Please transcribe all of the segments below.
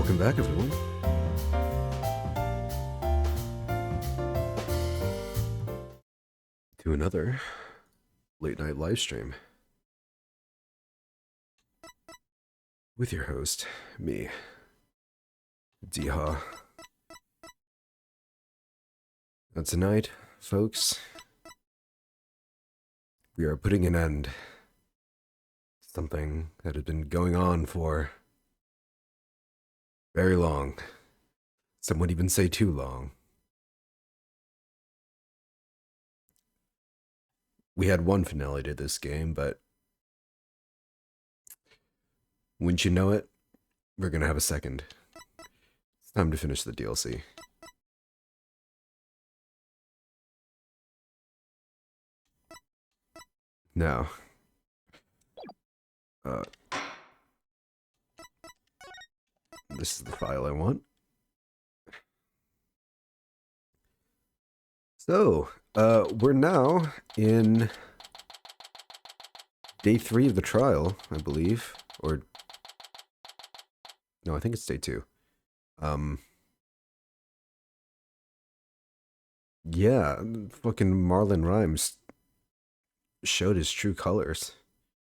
Welcome back, everyone. To another late night live stream with your host, me, Diihaa. And tonight, folks, we are putting an end to something that had been going on for very long. Some would even say too long. We had one finale to this game, but wouldn't you know it, we're gonna have a second. It's time to finish the DLC. Now, this is the file I want. So, we're now in day 3 of the trial, I believe. Or, no, I think it's day 2. Yeah, fucking Marlon Rhymes showed his true colors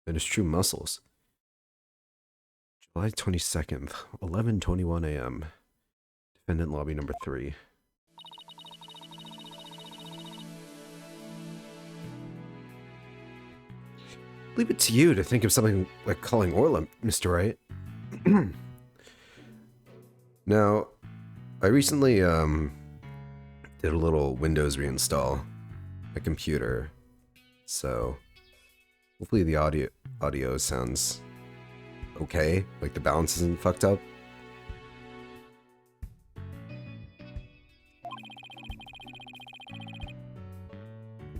and his true muscles. July 22nd, 11:21 a.m. Defendant lobby number 3. Leave it to you to think of something like calling Orla, Mr. Wright. Now, I recently did a little Windows reinstall my computer, so hopefully the audio sounds okay, like the balance isn't fucked up.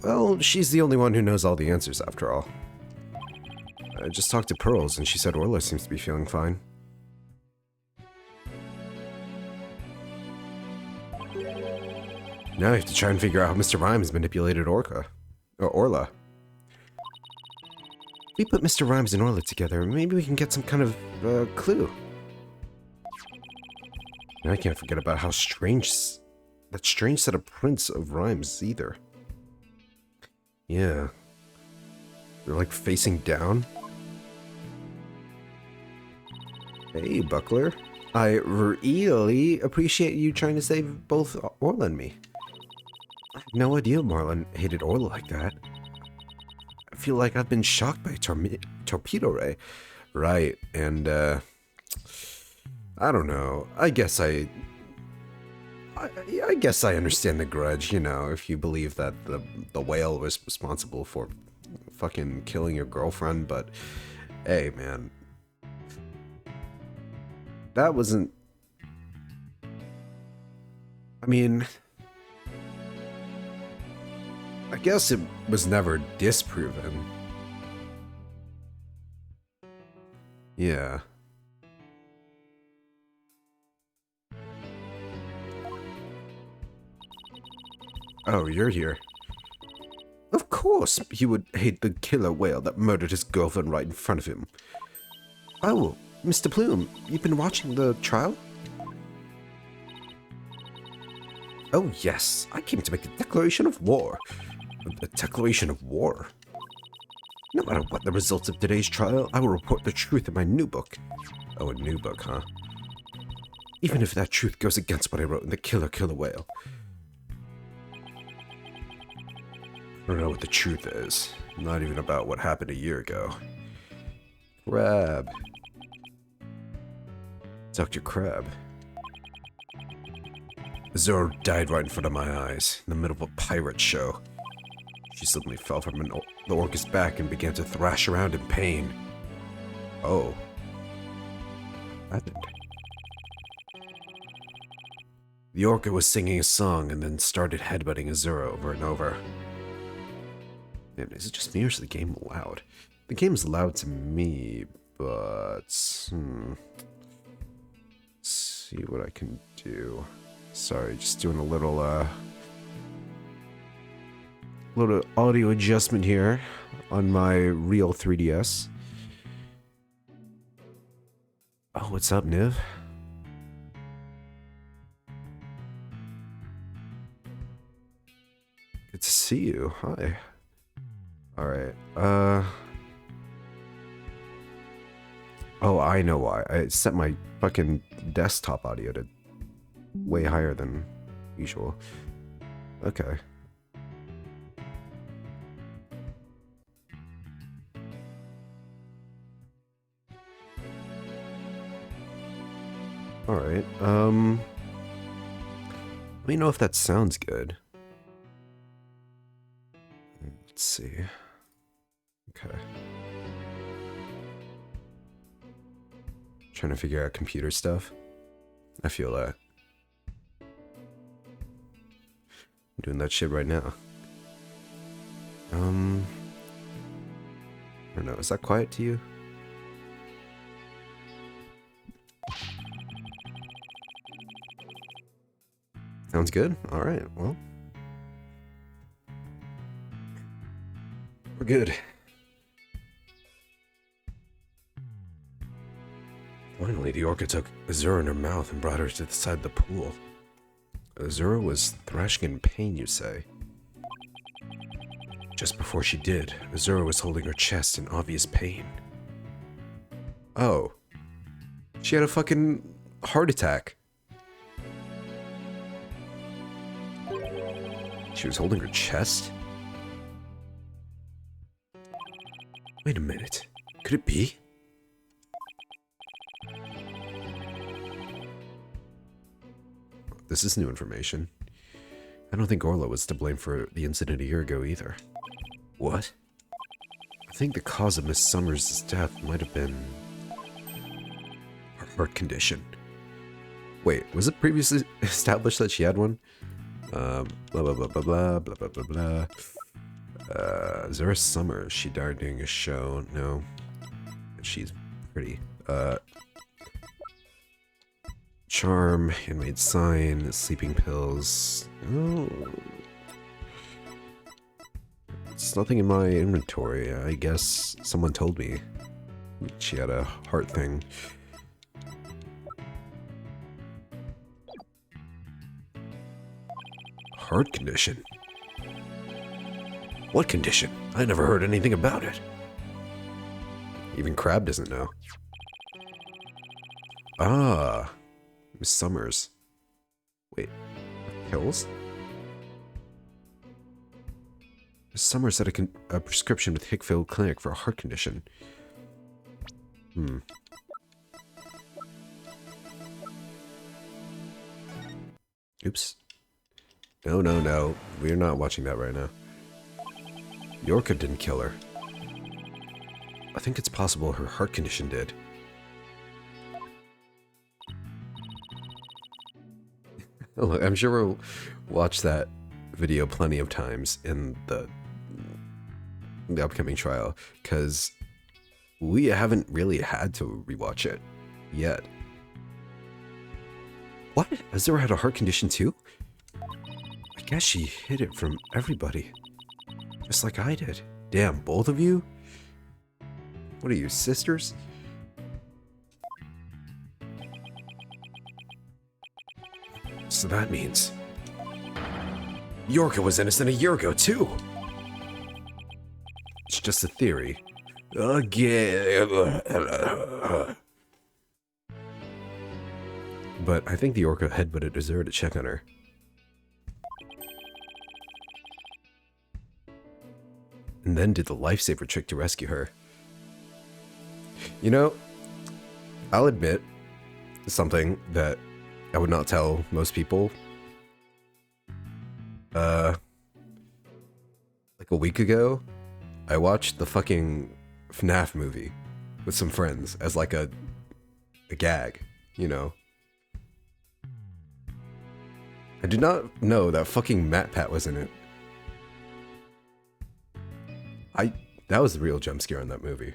Well, she's the only one who knows all the answers after all. I just talked to Pearls and she said Orla seems to be feeling fine. Now I have to try and figure out how Mr. Rhymes manipulated Orla. If we put Mr. Rhymes and Orla together, maybe we can get some kind of clue. And I can't forget about that strange set of prints of Rhymes either. Yeah. They're like facing down. Hey, Buckler. I really appreciate you trying to save both Orla and me. I had no idea Marlon hated Orla like that. I feel like I've been shocked by torpedo ray. Right, and I don't know. I guess I understand the grudge, you know, if you believe that the whale was responsible for fucking killing your girlfriend, but hey, man. That wasn't... I mean... I guess it was never disproven. Yeah. Oh, you're here. Of course, he would hate the killer whale that murdered his girlfriend right in front of him. Oh, Mr. Plume, you've been watching the trial? Oh yes, I came to make a declaration of war. A declaration of war? No matter what the results of today's trial, I will report the truth in my new book. Oh, a new book, huh? Even if that truth goes against what I wrote in The Killer Whale. I don't know what the truth is. Not even about what happened a year ago. Crab. Dr. Crab. Zoro died right in front of my eyes, in the middle of a pirate show. She suddenly fell from the orca's back and began to thrash around in pain. Oh. What happened? The orca was singing a song and then started headbutting Azura over and over. Man, is it just me or is the game loud? The game's loud to me, but... Let's see what I can do. Sorry, just doing a little audio adjustment here on my real 3DS. Oh, what's up, Niv? see you. Hi. Alright, oh, I know why. I set my fucking desktop audio to way higher than usual. Okay. Alright, let me know if that sounds good. Let's see. Okay. Trying to figure out computer stuff. I feel that. I'm doing that shit right now. I don't know, is that quiet to you? Sounds good? Alright, well. We're good. Finally, the orca took Azura in her mouth and brought her to the side of the pool. Azura was thrashing in pain, you say? Just before she did, Azura was holding her chest in obvious pain. Oh. She had a fucking heart attack. She was holding her chest? Wait a minute. Could it be? This is new information. I don't think Orla was to blame for the incident a year ago either. What? I think the cause of Miss Summers' death might have been her heart condition. Wait, was it previously established that she had one? Blah blah blah blah blah blah blah blah blah. Zara Summers, she died during a show. No. She's pretty. Charm, handmade sign, sleeping pills. Oh. It's nothing in my inventory. I guess someone told me she had a heart thing. Heart condition? What condition? I never heard anything about it. Even Crab doesn't know. Ah, Miss Summers. Wait, pills? Miss Summers had a prescription with Hickfield Clinic for a heart condition. Oops. No, no, no. We're not watching that right now. Yorka didn't kill her. I think it's possible her heart condition did. Look, I'm sure we'll watch that video plenty of times in the upcoming trial, because we haven't really had to rewatch it yet. What? Azura had a heart condition too? I guess she hid it from everybody. Just like I did. Damn, both of you? What are you, sisters? So that means Yorka was innocent a year ago too. It's just a theory. Again. But I think the orca headbutted Azura to check on her. And then did the lifesaver trick to rescue her. You know, I'll admit something that I would not tell most people. Like a week ago, I watched the fucking FNAF movie with some friends as like a gag, you know. I did not know that fucking MatPat was in it. That was the real jump scare in that movie.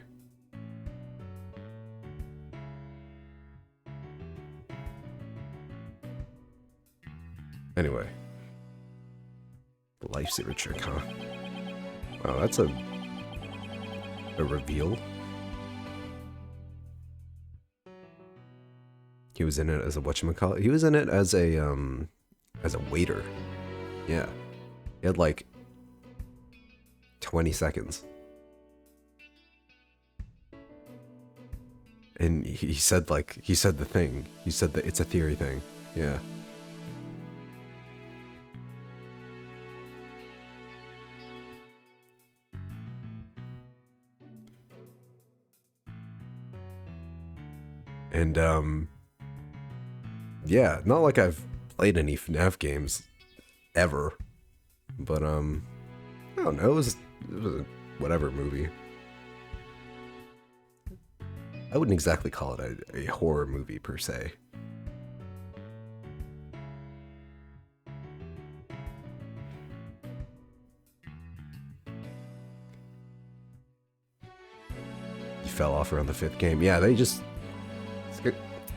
Anyway. The lifesaver trick, huh? Wow, that's a reveal. He was in it as a whatchamacallit? He was in it as a waiter. Yeah. He had like 20 seconds. And he said, like, he said the thing. He said that it's a theory thing. Yeah. And, yeah, not like I've played any FNAF games ever. But, I don't know, it was a whatever movie. I wouldn't exactly call it a horror movie, per se. He fell off around the 5th game. Yeah, they just...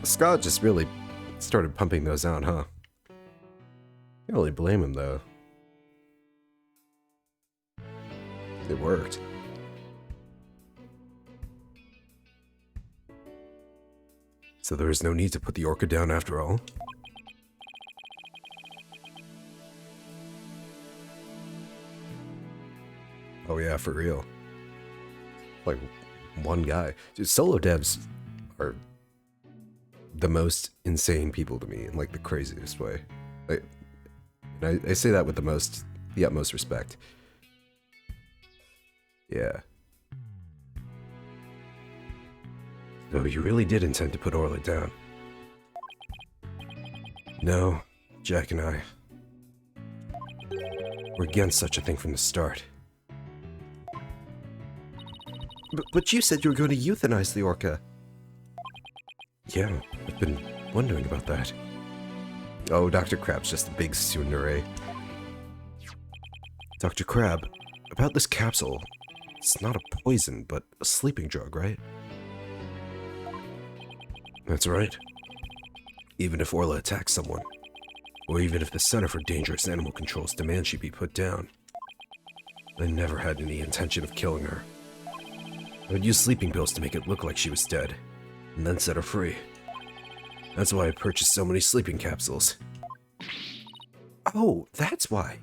Scott just really started pumping those out, huh? Can't really blame him, though. It worked. So there is no need to put the orca down after all? Oh yeah, for real. Like, one guy. Dude, solo devs are the most insane people to me in, like, the craziest way. I say that with the utmost respect. Yeah. So you really did intend to put Orla down? No, Jack and I. We're against such a thing from the start. But you said you were going to euthanize the orca. Yeah, I've been wondering about that. Oh, Dr. Crab's just a big tsundere. Dr. Crab, about this capsule. It's not a poison, but a sleeping drug, right? That's right. Even if Orla attacks someone, or even if the Center for Dangerous Animal Control's demand she be put down, I never had any intention of killing her. I would use sleeping pills to make it look like she was dead, and then set her free. That's why I purchased so many sleeping capsules. Oh, that's why.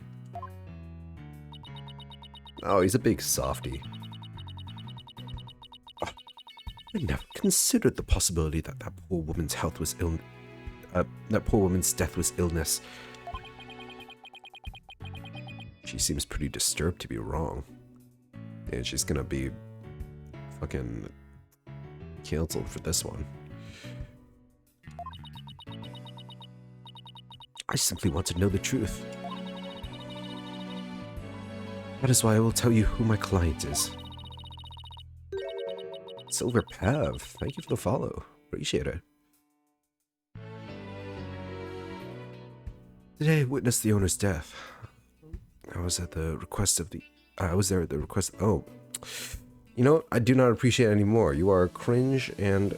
Oh, he's a big softie. Oh, I never considered the possibility that that poor woman's health was that poor woman's death was illness. She seems pretty disturbed to be wrong. And she's gonna be fucking canceled for this one. I simply want to know the truth. That is why I will tell you who my client is. Silver Pav, thank you for the follow. Appreciate it. Today I witnessed the owner's death. I was there at the request. Oh. You know, I do not appreciate it anymore. You are cringe and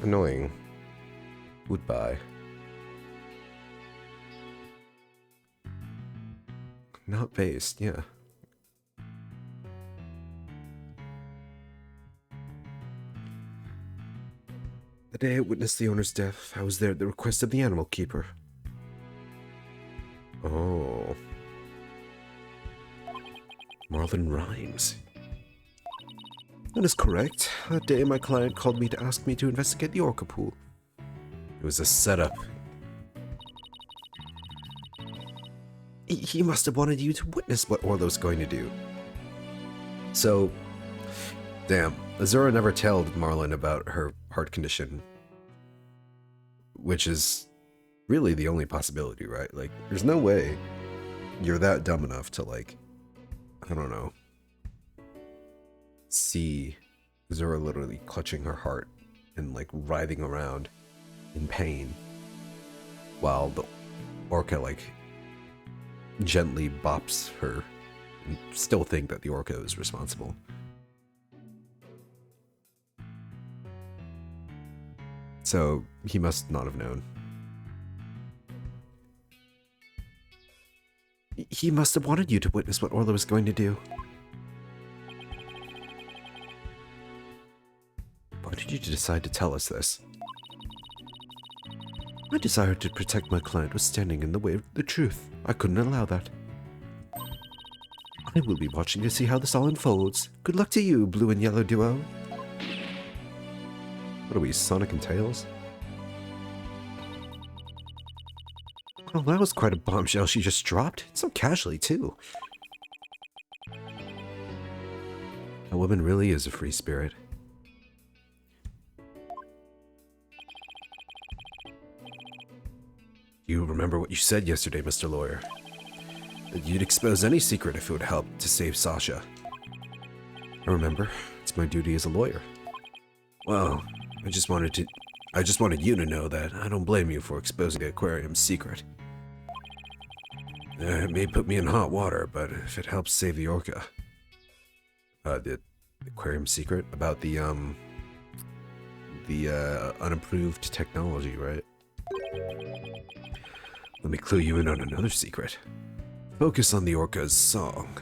annoying. Goodbye. Not based, yeah. The day I witnessed the owner's death, I was there at the request of the animal keeper. Oh. Marvin Rhymes. That is correct. That day my client called me to ask me to investigate the orca pool. It was a setup. He must have wanted you to witness what Orla was going to do. So, damn, Azura never told Marlon about her heart condition. Which is really the only possibility, right? Like, there's no way you're that dumb enough to, like, I don't know, see Azura literally clutching her heart and, like, writhing around in pain while the orca, like, gently bops her and still think that the orca is responsible. So he must not have known. He must have wanted you to witness what Orla was going to do. Why did you decide to tell us this? My desire to protect my client was standing in the way of the truth. I couldn't allow that. I will be watching to see how this all unfolds. Good luck to you, blue and yellow duo. What are we, Sonic and Tails? Well, that was quite a bombshell she just dropped. So casually, too. A woman really is a free spirit. You remember what you said yesterday, Mr. Lawyer? That you'd expose any secret if it would help to save Sasha. I remember. It's my duty as a lawyer. Well, I just wanted you to know that I don't blame you for exposing the aquarium's secret. It may put me in hot water, but if it helps save the orca. The aquarium secret about the unapproved technology, right? Let me clue you in on another secret. Focus on the orca's song.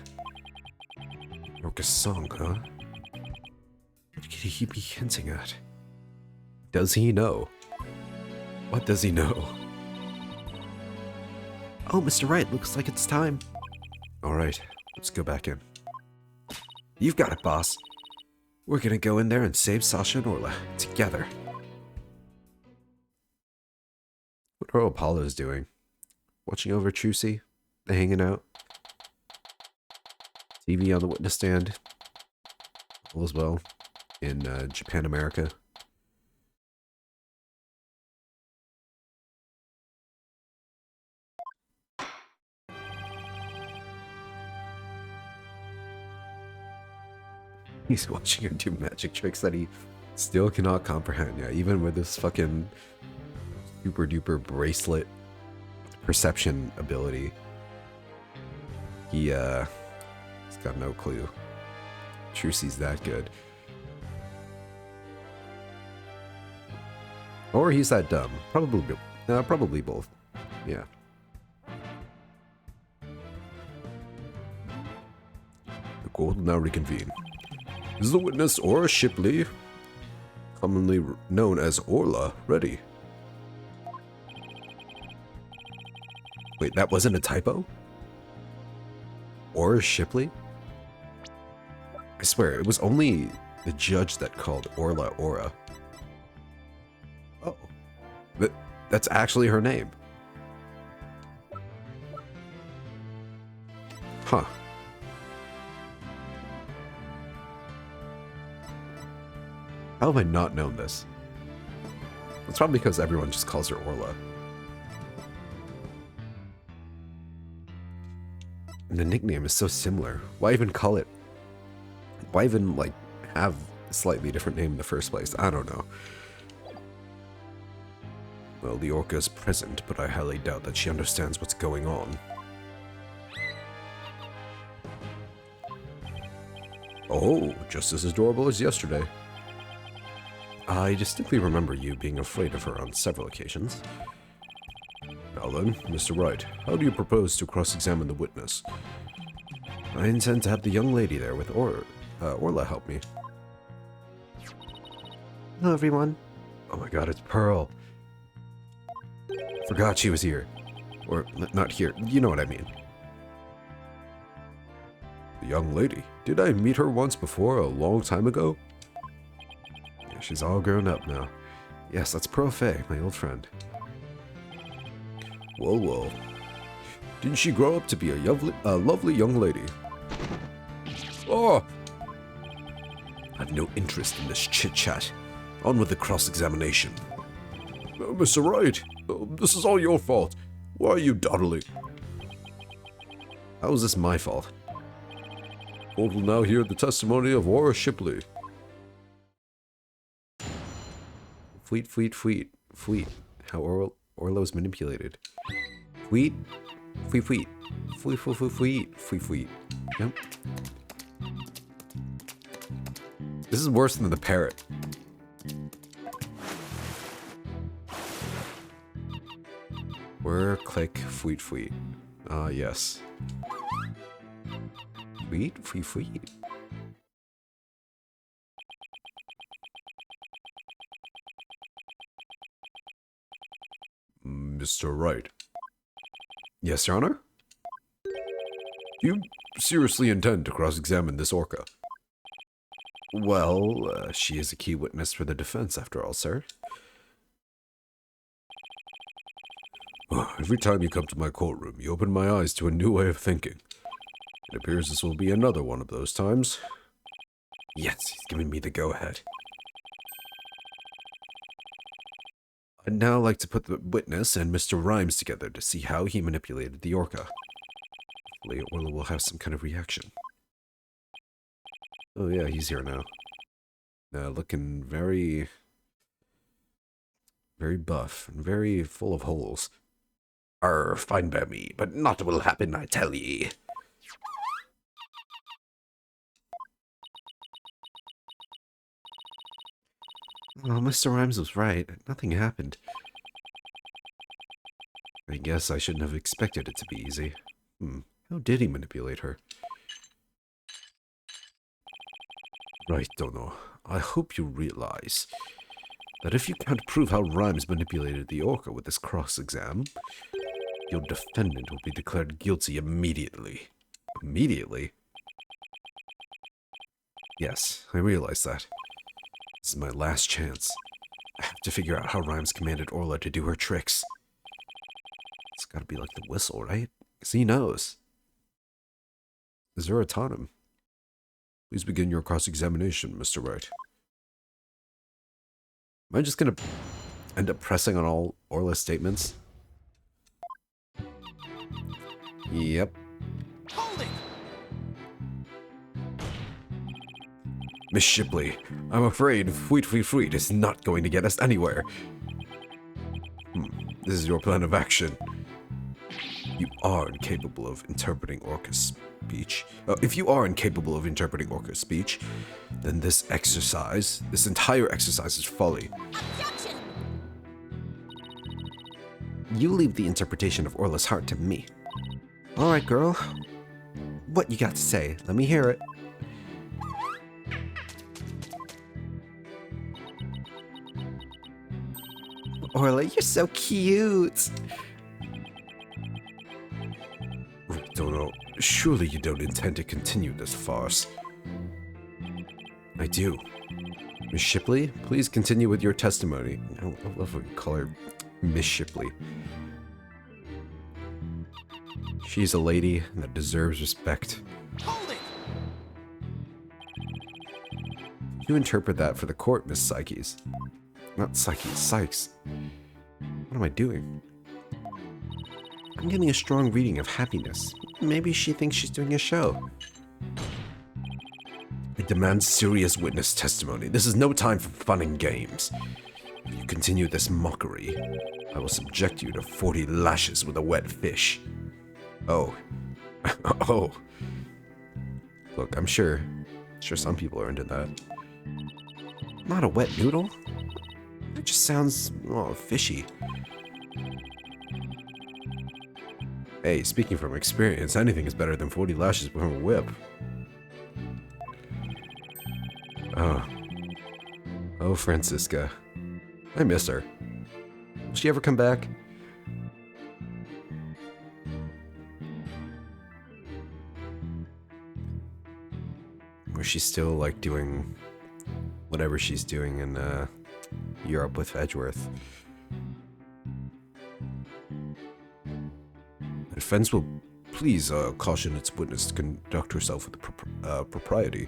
Orca's song, huh? What could he be hinting at? Does he know? What does he know? Oh, Mr. Wright, looks like it's time. Alright, let's go back in. You've got it, boss. We're gonna go in there and save Sasha and Orla, together. What are Apollo's doing? Watching over Trucy? They hanging out? TV on the witness stand? All as well in Japan, America. He's watching her do magic tricks that he still cannot comprehend. Yeah, even with this fucking super duper bracelet perception ability, he's got no clue. Trucy's that good. Or he's that dumb. Probably both. Yeah. The court will now reconvene. Is the witness Orla Shipley, commonly known as Orla, ready? Wait, that wasn't a typo? Orla Shipley? I swear, it was only the judge that called Orla Aura. Oh. That's actually her name. Huh. How have I not known this? It's probably because everyone just calls her Orla. And the nickname is so similar. Why even call it? Why even, like, have a slightly different name in the first place? I don't know. Well, the orca is present, but I highly doubt that she understands what's going on. Oh, just as adorable as yesterday. I distinctly remember you being afraid of her on several occasions. Now then, Mr. Wright, how do you propose to cross-examine the witness? I intend to have the young lady there with Orla help me. Hello, everyone. Oh my god, it's Pearl. Forgot she was here. Or, not here, you know what I mean. The young lady? Did I meet her once before, a long time ago? Yeah, she's all grown up now. Yes, that's Pearl Fay, my old friend. Whoa, whoa. Didn't she grow up to be a lovely young lady? Oh! I've no interest in this chit-chat. On with the cross-examination. Mr. Wright, this is all your fault. Why are you dawdling? How is this my fault? Court will now hear the testimony of Orla Shipley. Fleet. How Orla was manipulated. Fleet. Yep. This is worse than the parrot. Where click fleet. Ah, yes. Fleet. Mr. Wright. Yes, Your Honor? You seriously intend to cross-examine this orca? Well, she is a key witness for the defense, after all, sir. Every time you come to my courtroom, you open my eyes to a new way of thinking. It appears this will be another one of those times. Yes, he's giving me the go-ahead. I'd now like to put the witness and Mr. Rhymes together to see how he manipulated the orca. Hopefully, Orla will have some kind of reaction. Oh yeah, he's here now. Looking very buff and very full of holes. Fine by me, but naught will happen, I tell ye. Oh, Mr. Rhymes was right. Nothing happened. I guess I shouldn't have expected it to be easy. How did he manipulate her? Right, Dono. I hope you realize that if you can't prove how Rhymes manipulated the orca with this cross-exam, your defendant will be declared guilty immediately. Immediately? Yes, I realize that. This is my last chance. I have to figure out how Rhymes commanded Orla to do her tricks. It's gotta be like the whistle, right? Because he knows. Zeratonim. Please begin your cross-examination, Mr. Wright. Am I just gonna end up pressing on all Orla's statements? Yep. Hold it! Miss Shipley, I'm afraid Fweet is not going to get us anywhere. This is your plan of action. You are incapable of interpreting Orca's speech. If you are incapable of interpreting Orca's speech, then this entire exercise is folly. Objection! You leave the interpretation of Orla's heart to me. Alright, girl. What you got to say? Let me hear it. Orla, you're so cute. Dono, surely you don't intend to continue this farce. I do. Miss Shipley, please continue with your testimony. I love when you call her Miss Shipley. She's a lady that deserves respect. Hold it! You interpret that for the court, Miss Psyches. Not Psyches, Sykes. What am I doing? I'm getting a strong reading of happiness. Maybe she thinks she's doing a show. I demand serious witness testimony. This is no time for fun and games. If you continue this mockery, I will subject you to 40 lashes with a wet fish. Oh. Oh. Look, I'm sure some people are into that. Not a wet noodle? It just sounds, fishy. Hey, speaking from experience, anything is better than 40 lashes from a whip. Oh, Francisca. I miss her. Will she ever come back? Or is she still, like, doing whatever she's doing in, Europe with Edgeworth? The defense will please caution its witness to conduct herself with propriety.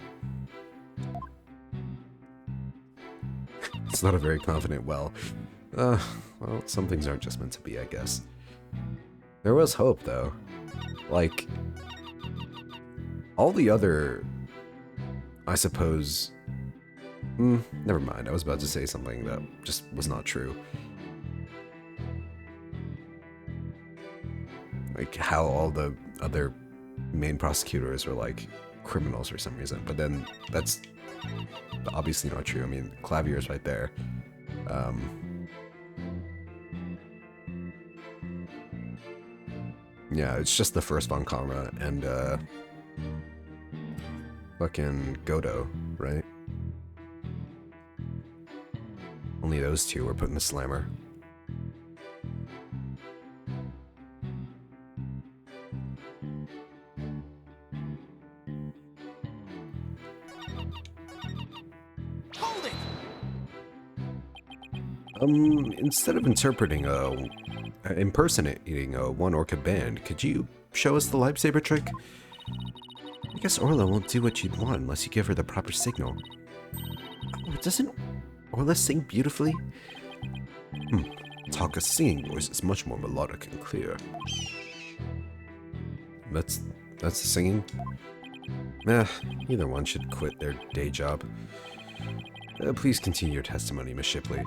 It's not a very confident well, some things aren't just meant to be, I guess. There was hope, though. Like, all the other, I suppose... never mind, I was about to say something that just was not true. Like, how all the other main prosecutors were, like, criminals for some reason. But then, that's obviously not true. I mean, Clavier's right there. Yeah, it's just the first Von Karma and, fucking Godo, right? Only those two were put in the slammer. Instead of impersonating a one orca band, could you show us the lightsaber trick? I guess Orla won't do what you'd want unless you give her the proper signal. Oh, doesn't Orla sing beautifully? Talka's singing voice is much more melodic and clear. That's the singing? Either one should quit their day job. Please continue your testimony, Miss Shipley.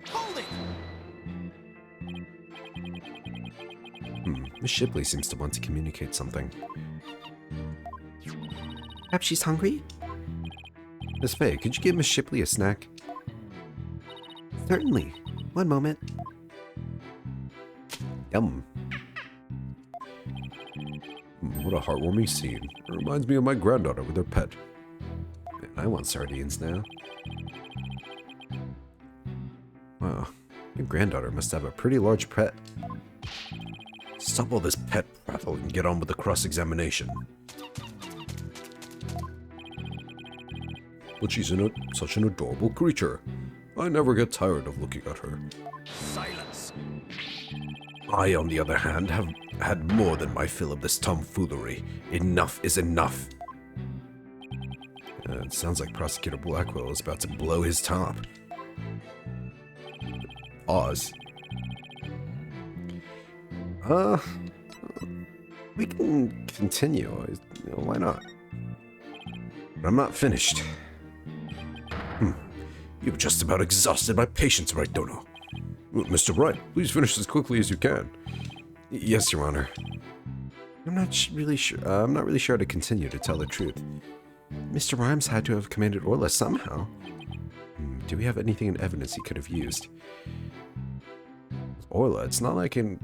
Hold it! Miss Shipley seems to want to communicate something. Perhaps she's hungry? Miss Faye, could you give Miss Shipley a snack? Certainly. One moment. Yum. What a heartwarming scene. It reminds me of my granddaughter with her pet. Man, I want sardines now. Wow, your granddaughter must have a pretty large pet. Stop all this pet prattle and get on with the cross-examination. But she's such an adorable creature. I never get tired of looking at her. Silence! I, on the other hand, have had more than my fill of this tomfoolery. Enough is enough. It sounds like Prosecutor Blackwell is about to blow his top. Oz. We can continue. Why not? But I'm not finished. You've just about exhausted my patience, Wright, don't you? Mr. Wright, please finish as quickly as you can. Yes, Your Honor. I'm not really sure how to continue, to tell the truth. Mr. Rhymes had to have commanded Orla somehow. Do we have anything in evidence he could have used? Orla, it's not like it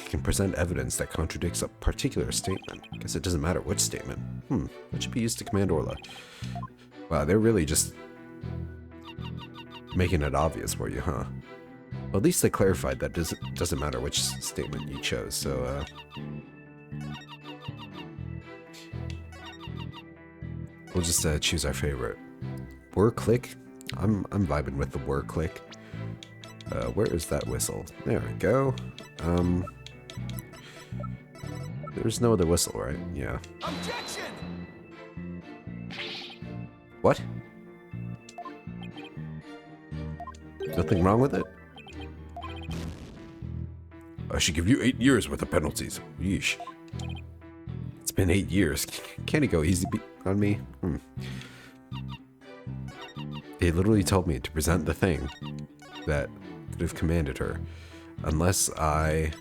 can present evidence that contradicts a particular statement. Guess it doesn't matter which statement. What should be used to command Orla? Wow, they're really just making it obvious for you, huh? Well, at least they clarified that doesn't matter which statement you chose, so, we'll just choose our favorite. Whir click? I'm vibing with the whir click. Where is that whistle? There we go. There's no other whistle, right? Yeah. Objection! What? Nothing wrong with it? I should give you 8 years worth of penalties. Yeesh. It's been 8 years. Can't he go easy on me? They literally told me to present the thing that could have commanded her. Unless I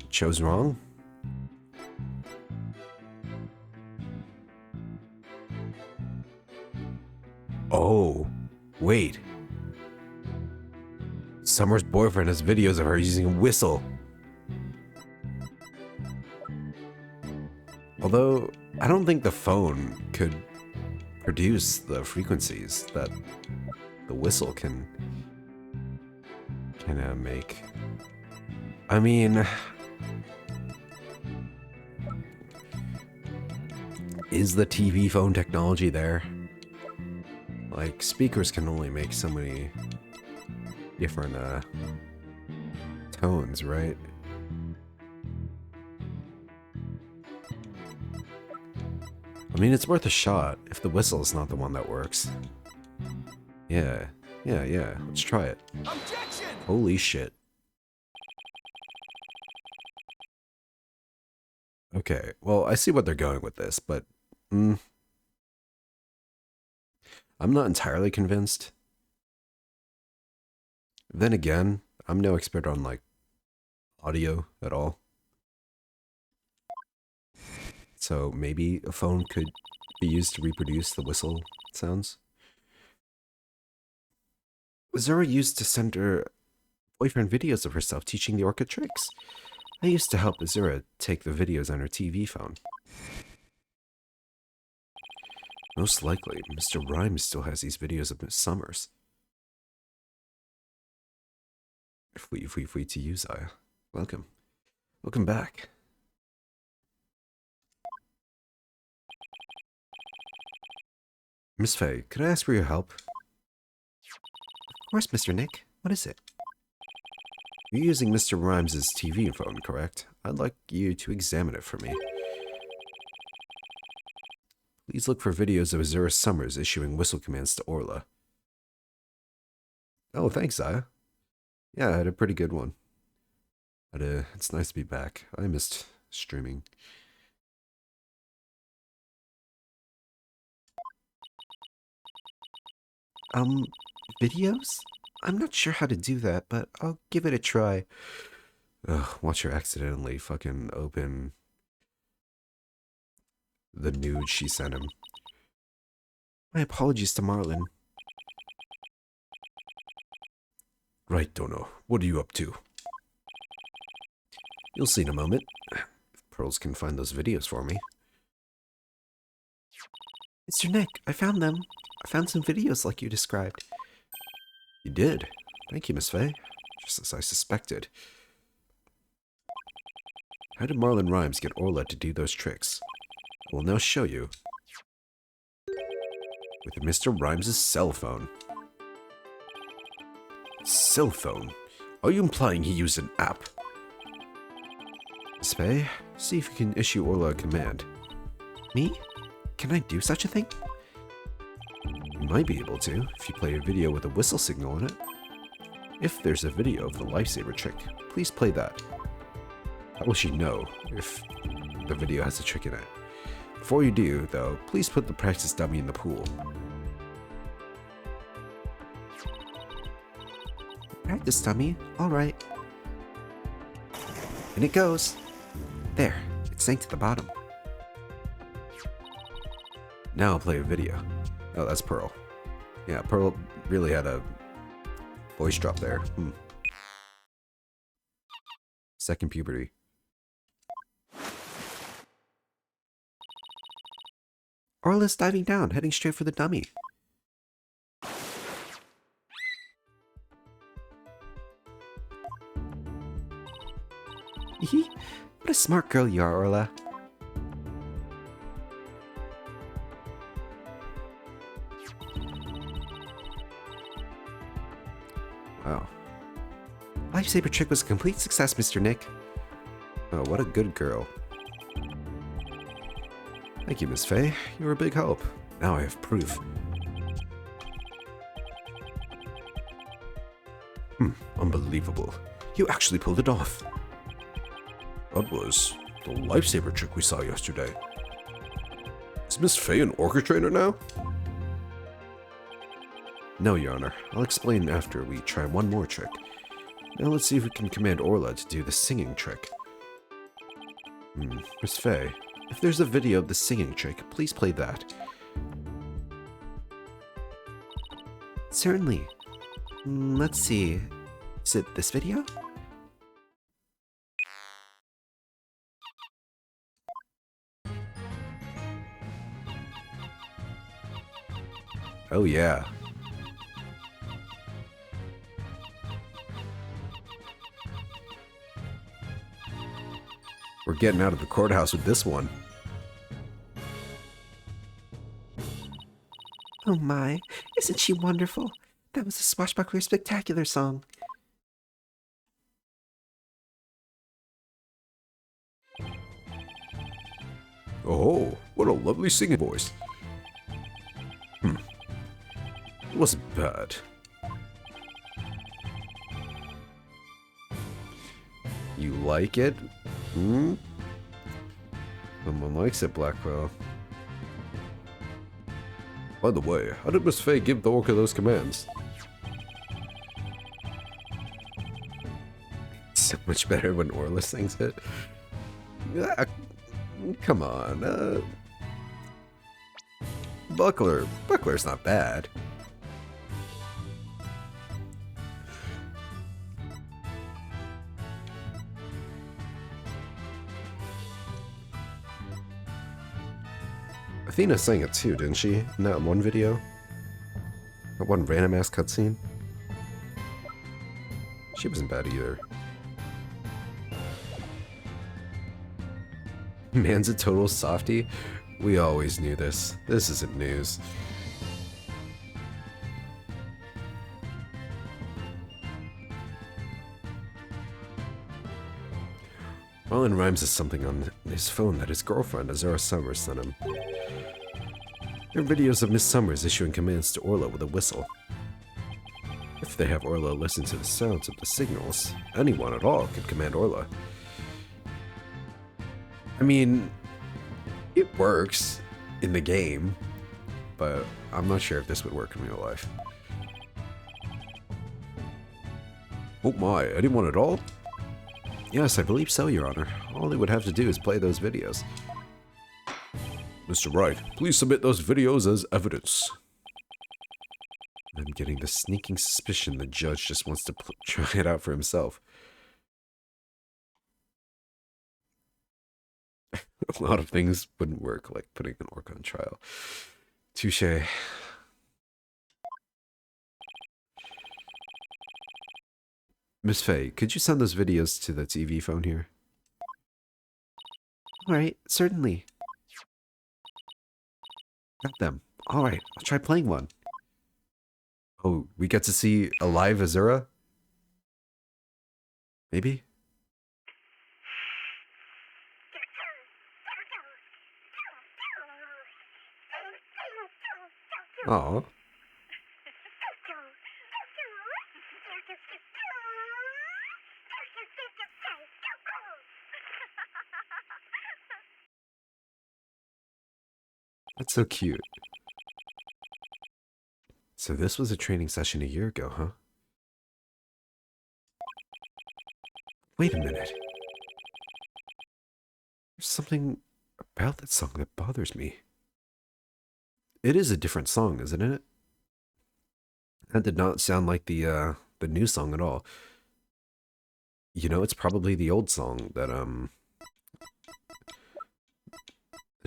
chose wrong? Oh, wait. Summer's boyfriend has videos of her using a whistle. Although, I don't think the phone could produce the frequencies that the whistle can make. I mean, is the TV phone technology there? Like, speakers can only make so many different tones, right? I mean, it's worth a shot if the whistle is not the one that works. Yeah. Let's try it. Objection! Holy shit. Okay, well, I see what they're going with this, but I'm not entirely convinced. Then again, I'm no expert on, like, audio at all. So maybe a phone could be used to reproduce the whistle sounds. Zora used to send her boyfriend videos of herself teaching the orca tricks. I used to help Azura take the videos on her TV phone. Most likely, Mr. Rhymes still has these videos of Miss Summers. Free to use, Aya. Welcome. Welcome back. Miss Faye, could I ask for your help? Of course, Mr. Nick. What is it? You're using Mr. Rhymes' TV phone, correct? I'd like you to examine it for me. Please look for videos of Azura Summers issuing whistle commands to Orla. Oh, thanks, Zaya. Yeah, I had a pretty good one. But it's nice to be back. I missed streaming. Videos? I'm not sure how to do that, but I'll give it a try. Ugh, watch her accidentally fucking open the nude she sent him. My apologies to Marlon. Right, Dono. What are you up to? You'll see in a moment. If Pearls can find those videos for me. Mr. Nick, I found them. I found some videos like you described. You did? Thank you, Miss Faye. Just as I suspected. How did Marlon Rhymes get Orla to do those tricks? I will now show you. With Mr. Rhymes' cell phone. Cell phone? Are you implying he used an app? Miss Faye, see if you can issue Orla a command. Me? Can I do such a thing? You might be able to, if you play a video with a whistle signal on it. If there's a video of the lifesaver trick, please play that. How will she know if the video has a trick in it? Before you do, though, please put the practice dummy in the pool. Practice dummy? Alright. And it goes. There, it sank to the bottom. Now I'll play a video. Oh, that's Pearl. Yeah, Pearl really had a voice drop there. Second puberty. Orla's diving down, heading straight for the dummy. What a smart girl you are, Orla. Wow. Lifesaver trick was a complete success, Mr. Nick. Oh, what a good girl. Thank you, Miss Faye. You were a big help. Now I have proof. Unbelievable. You actually pulled it off. That was the lifesaver trick we saw yesterday. Is Miss Faye an orchestrator now? No, Your Honor. I'll explain after we try one more trick. Now let's see if we can command Orla to do the singing trick. Miss Faye, if there's a video of the singing trick, please play that. Certainly. Let's see. Is it this video? Oh yeah. We're getting out of the courthouse with this one. Oh my, isn't she wonderful? That was a Swashbuckler Spectacular song. Oh, what a lovely singing voice. It wasn't bad. You like it? Someone likes it, Blackwell. By the way, how did Miss Faye give the orca those commands? So much better when Orla sings it. Come on, Buckler's not bad. Athena sang it too, didn't she? In that one video? That one random ass cutscene? She wasn't bad either. Man's a total softie? We always knew this. This isn't news. Marlon Rhymes has something on his phone that his girlfriend, Azura Summers, sent him. There are videos of Miss Summers issuing commands to Orla with a whistle. If they have Orla listen to the sounds of the signals, anyone at all could command Orla. I mean, it works in the game, but I'm not sure if this would work in real life. Oh my, anyone at all? Yes, I believe so, Your Honor. All they would have to do is play those videos. Mr. Wright, please submit those videos as evidence. I'm getting the sneaking suspicion the judge just wants to try it out for himself. A lot of things wouldn't work, like putting an orc on trial. Touché. Miss Faye, could you send those videos to the TV phone here? Alright, certainly. Got them. Alright, I'll try playing one. Oh, we get to see a live Azura? Maybe? Oh. That's so cute. So this was a training session a year ago, huh? Wait a minute. There's something about that song that bothers me. It is a different song, isn't it? That did not sound like the new song at all. You know, it's probably the old song that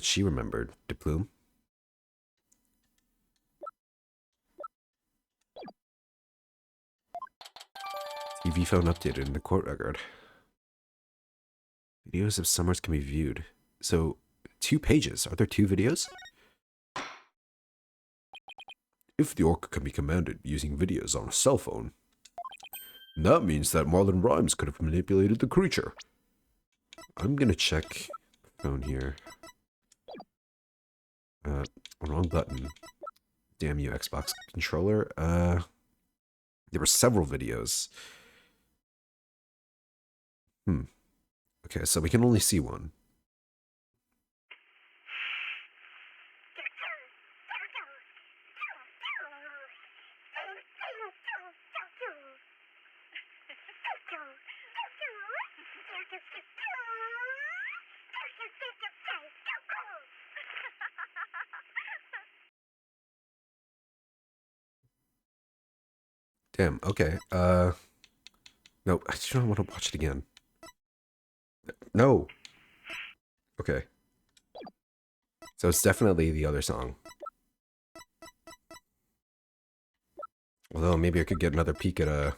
she remembered, De Plume. TV phone updated in the court record. Videos of Summers can be viewed. So, 2 pages. Are there 2 videos? If the orc can be commanded using videos on a cell phone, that means that Marlon Rhymes could have manipulated the creature. I'm gonna check the phone here. Wrong button. Damn you, Xbox controller. There were several videos. Okay, so we can only see one. Damn, okay. No, I just don't want to watch it again. No. Okay. So it's definitely the other song. Although maybe I could get another peek at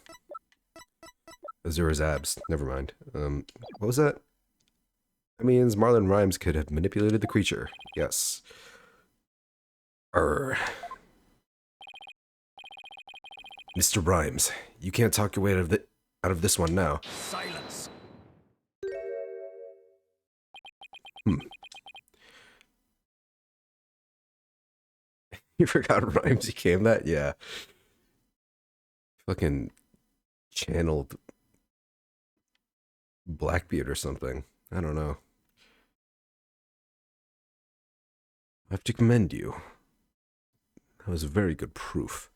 Azura's abs. Never mind. What was that? That means Marlon Rhymes could have manipulated the creature. Yes. Mr. Rhymes, you can't talk your way out of this one now. Silence. You forgot Rhymes became that? Yeah. Fucking channeled Blackbeard or something. I don't know. I have to commend you. That was very good proof.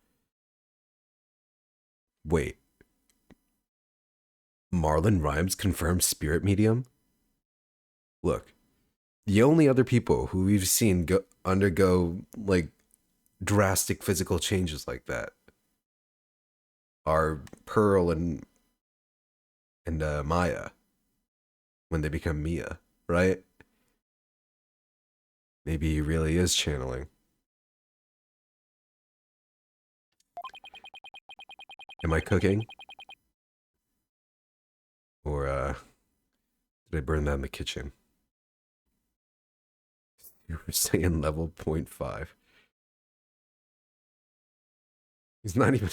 Wait. Marlon Rhymes confirmed spirit medium? Look, the only other people who we've seen undergo, like, drastic physical changes like that are Pearl and Maya when they become Mia, right? Maybe he really is channeling. Am I cooking? Or, did I burn that in the kitchen? You were saying level 0.5. He's not even,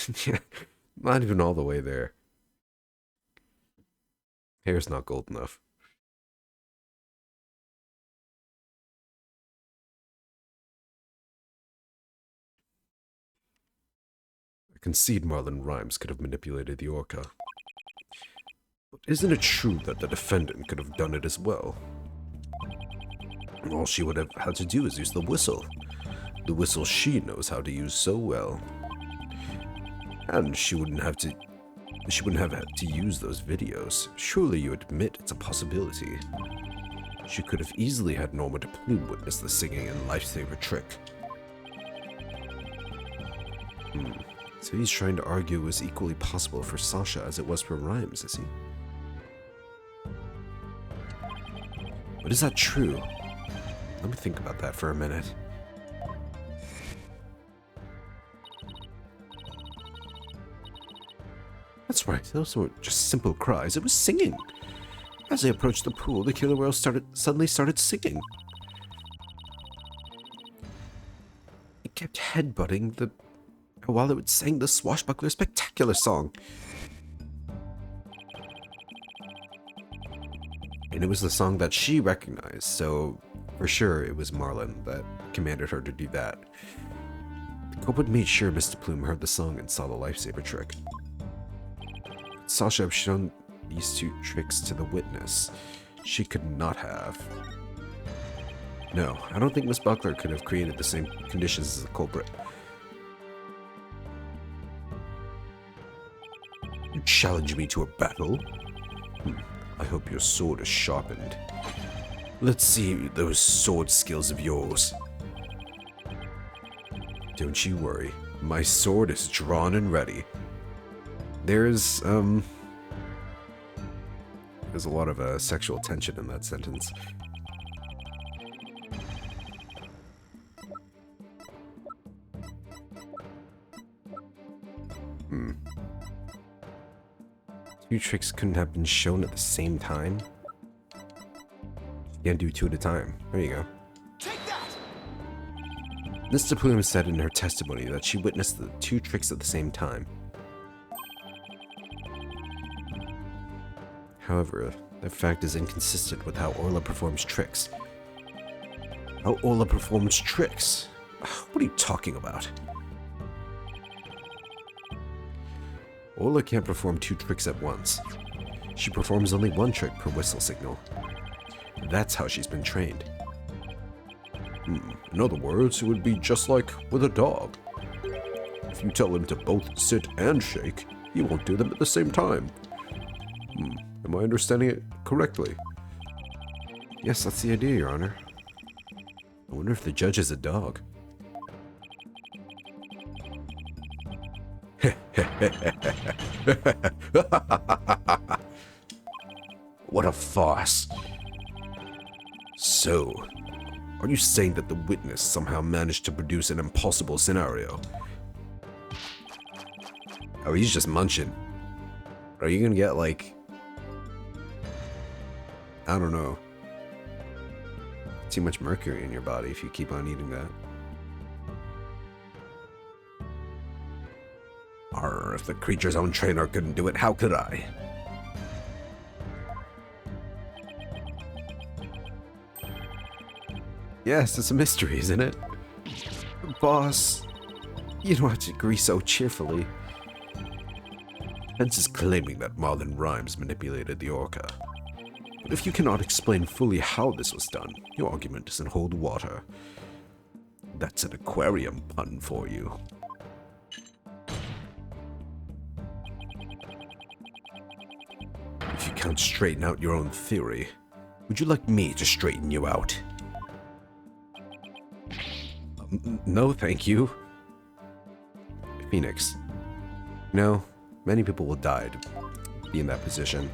not even all the way there. Hair's not gold enough. I concede Marlon Rhymes could have manipulated the orca. But isn't it true that the defendant could have done it as well? All she would have had to do is use the whistle. The whistle she knows how to use so well. And she wouldn't have had to use those videos. Surely you admit it's a possibility. She could have easily had Norma de Plume witness the singing and lifesaver trick. So he's trying to argue it was equally possible for Sasha as it was for Rhymes, is he? But is that true? Let me think about that for a minute. That's right, those weren't just simple cries, it was singing. As they approached the pool, the killer whale suddenly started singing. It kept headbutting while it sang the swashbuckler spectacular song. And it was the song that she recognized, so for sure it was Marlon that commanded her to do that. The culprit made sure Mr. Plume heard the song and saw the lifesaver trick. Sasha had shown these two tricks to the witness. She could not have. No, I don't think Miss Buckler could have created the same conditions as the culprit. You challenge me to a battle? I hope your sword is sharpened. Let's see those sword skills of yours. Don't you worry, my sword is drawn and ready. There's a lot of sexual tension in that sentence. Two tricks couldn't have been shown at the same time? You can't do two at a time. There you go. Take that! Mr. Plume said in her testimony that she witnessed the two tricks at the same time. However, that fact is inconsistent with how Orla performs tricks. How Orla performs tricks? What are you talking about? Orla can't perform two tricks at once. She performs only one trick per whistle signal. That's how she's been trained. In other words, it would be just like with a dog. If you tell him to both sit and shake, he won't do them at the same time. Am I understanding it correctly? Yes, that's the idea, Your Honor. I wonder if the judge is a dog. What a farce. So, are you saying that the witness somehow managed to produce an impossible scenario? Oh, he's just munching. Are you gonna get, like... I don't know. Too much mercury in your body if you keep on eating that. Arr, if the creature's own trainer couldn't do it, how could I? Yes, it's a mystery, isn't it? Boss, you don't have to agree so cheerfully. Pence is claiming that Marlon Rhymes manipulated the orca. But if you cannot explain fully how this was done, your argument doesn't hold water. That's an aquarium pun for you. If you can't straighten out your own theory, would you like me to straighten you out? No, thank you. Phoenix. No, many people will die to be in that position.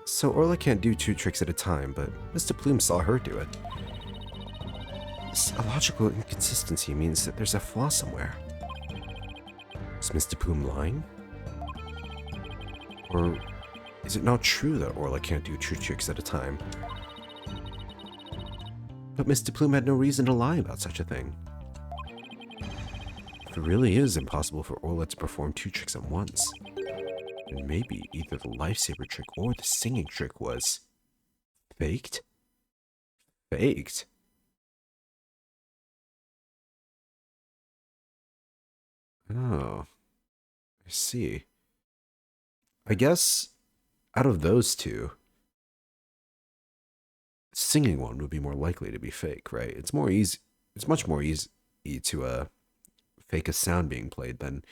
So Orla can't do two tricks at a time, but Mr. Plume saw her do it. This illogical inconsistency means that there's a flaw somewhere. Is Mr. Plume lying? Or is it not true that Orla can't do two tricks at a time? But Mr. Plume had no reason to lie about such a thing. If it really is impossible for Orla to perform two tricks at once, then maybe either the lifesaver trick or the singing trick was faked? Faked? Oh, I see. I guess out of those two, the singing one would be more likely to be fake, right? It's more easy. It's much more easy to fake a sound being played than,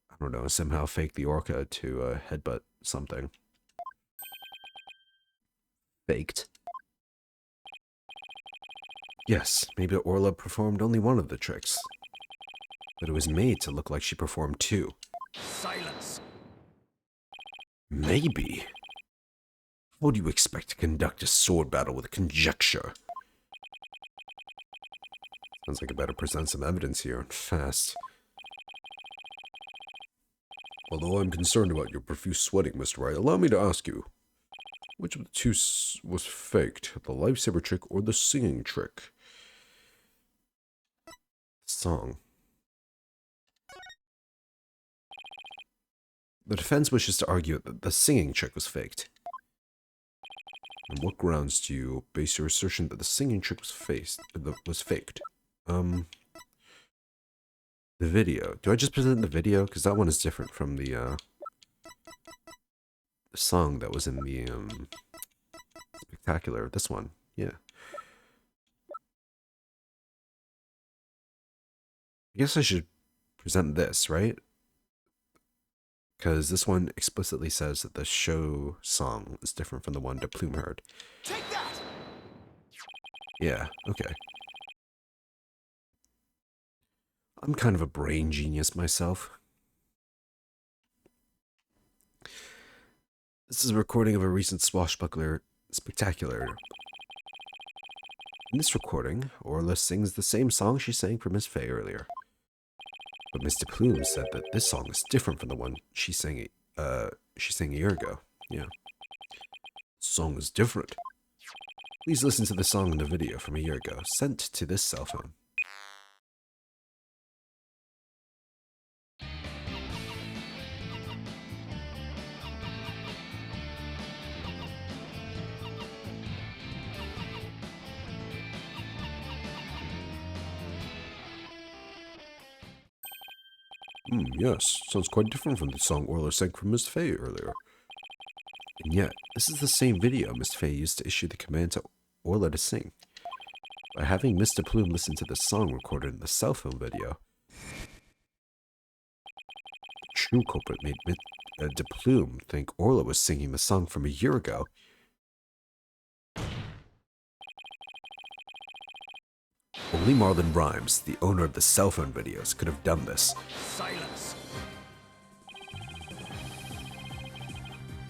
I don't know, somehow fake the orca to headbutt something. Faked. Yes, maybe Orla performed only one of the tricks, but it was made to look like she performed two. Silence. Maybe. How do you expect to conduct a sword battle with conjecture? Sounds like I better present some evidence here, and fast. Although I'm concerned about your profuse sweating, Mr. Wright, allow me to ask you, which of the two was faked, the lifesaver trick or the singing trick? Song. The defense wishes to argue that the singing trick was faked. On what grounds do you base your assertion that the singing trick was faked? The video. Do I just present the video? Because that one is different from the song that was in the spectacular. This one, yeah. I guess I should present this, right? Because this one explicitly says that the show song is different from the one that Plume heard. Take that! Yeah, okay. I'm kind of a brain genius myself. This is a recording of a recent swashbuckler spectacular. In this recording, Orla sings the same song she sang for Miss Fay earlier. But Mr. Plume said that this song is different from the one she sang a year ago. Yeah. The song is different. Please listen to the song in the video from a year ago, sent to this cell phone. Yes, sounds quite different from the song Orla sang for Miss Fay earlier. And yet, this is the same video Miss Fay used to issue the command to Orla to sing. By having Mr. Plume listen to the song recorded in the cell phone video, the true culprit made De Plume think Orla was singing the song from a year ago. Only Marlon Rhymes, the owner of the cell phone videos, could have done this. Silence.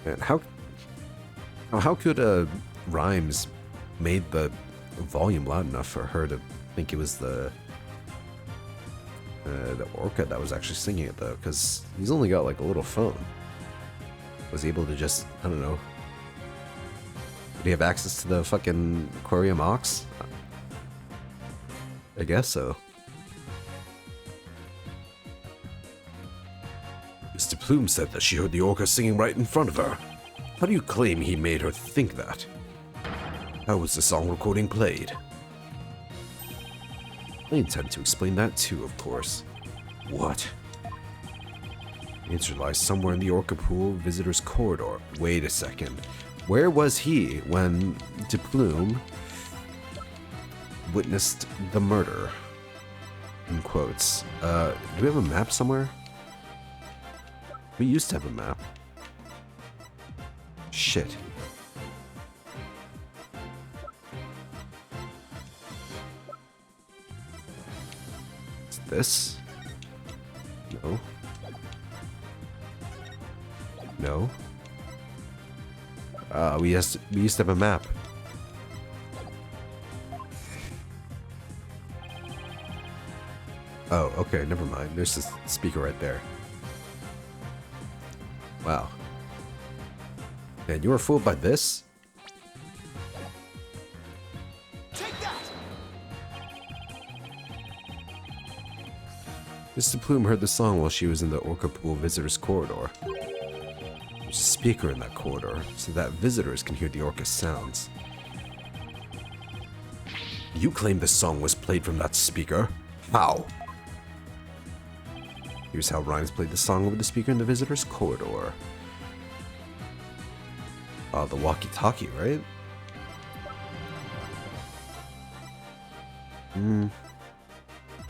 And how could Rhymes made the volume loud enough for her to think it was the orca that was actually singing it, though? Because he's only got like a little phone. Was he able to just, I don't know, did he have access to the fucking aquarium aux? I guess so. Mr. Plume said that she heard the orca singing right in front of her. How do you claim he made her think that? How was the song recording played? I intend to explain that too, of course. What? The answer lies somewhere in the orca pool visitor's corridor. Wait a second. Where was he when De Plume witnessed the murder? In quotes. Do we have a map somewhere? We used to have a map. Shit. Is this? No. No. We used to have a map. Oh, okay, never mind. There's this speaker right there. Wow. And you were fooled by this? Take that! Mr. Plume heard the song while she was in the orca pool visitor's corridor. There's a speaker in that corridor, so that visitors can hear the orca's sounds. You claim this song was played from that speaker. How? Here's how Rhymes played the song over the speaker in the visitor's corridor. The walkie-talkie, right?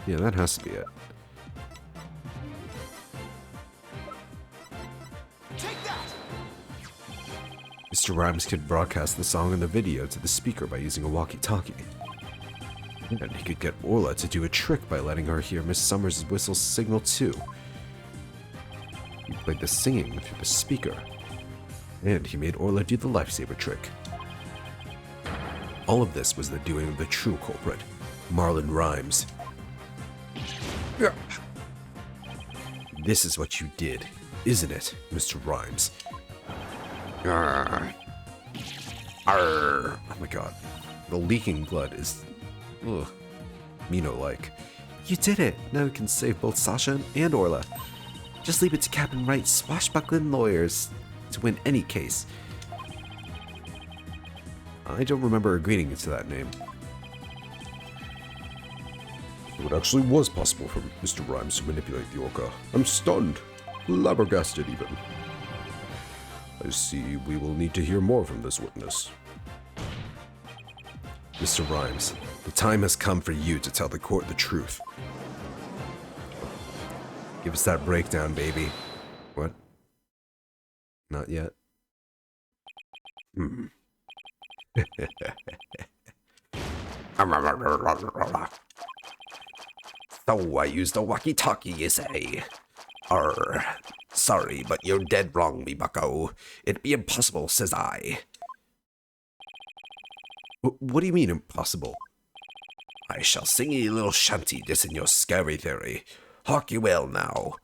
Yeah, that has to be it. Take that! Mr. Rhymes could broadcast the song and the video to the speaker by using a walkie-talkie. And he could get Orla to do a trick by letting her hear Miss Summers' whistle signal too. He played the singing through the speaker. And he made Orla do the lifesaver trick. All of this was the doing of the true culprit, Marlon Rhymes. This is what you did, isn't it, Mr. Rhymes? Arr. Arr. Oh my god. The leaking blood is... ugh. Mino-like. You did it! Now we can save both Sasha and Orla. Just leave it to Captain Wright's swashbuckling lawyers to win any case. I don't remember agreeing to that name. It actually was possible for Mr. Rhymes to manipulate the Orca. I'm stunned. Flabbergasted, even. I see we will need to hear more from this witness. Mr. Rhymes, the time has come for you to tell the court the truth. Give us that breakdown, baby. What? Not yet. So I used a walkie-talkie, you say? Sorry, but you're dead wrong, me bucko. It'd be impossible, says I. What do you mean, impossible? I shall sing ye a little shanty dissing your scary theory. Hark ye well now.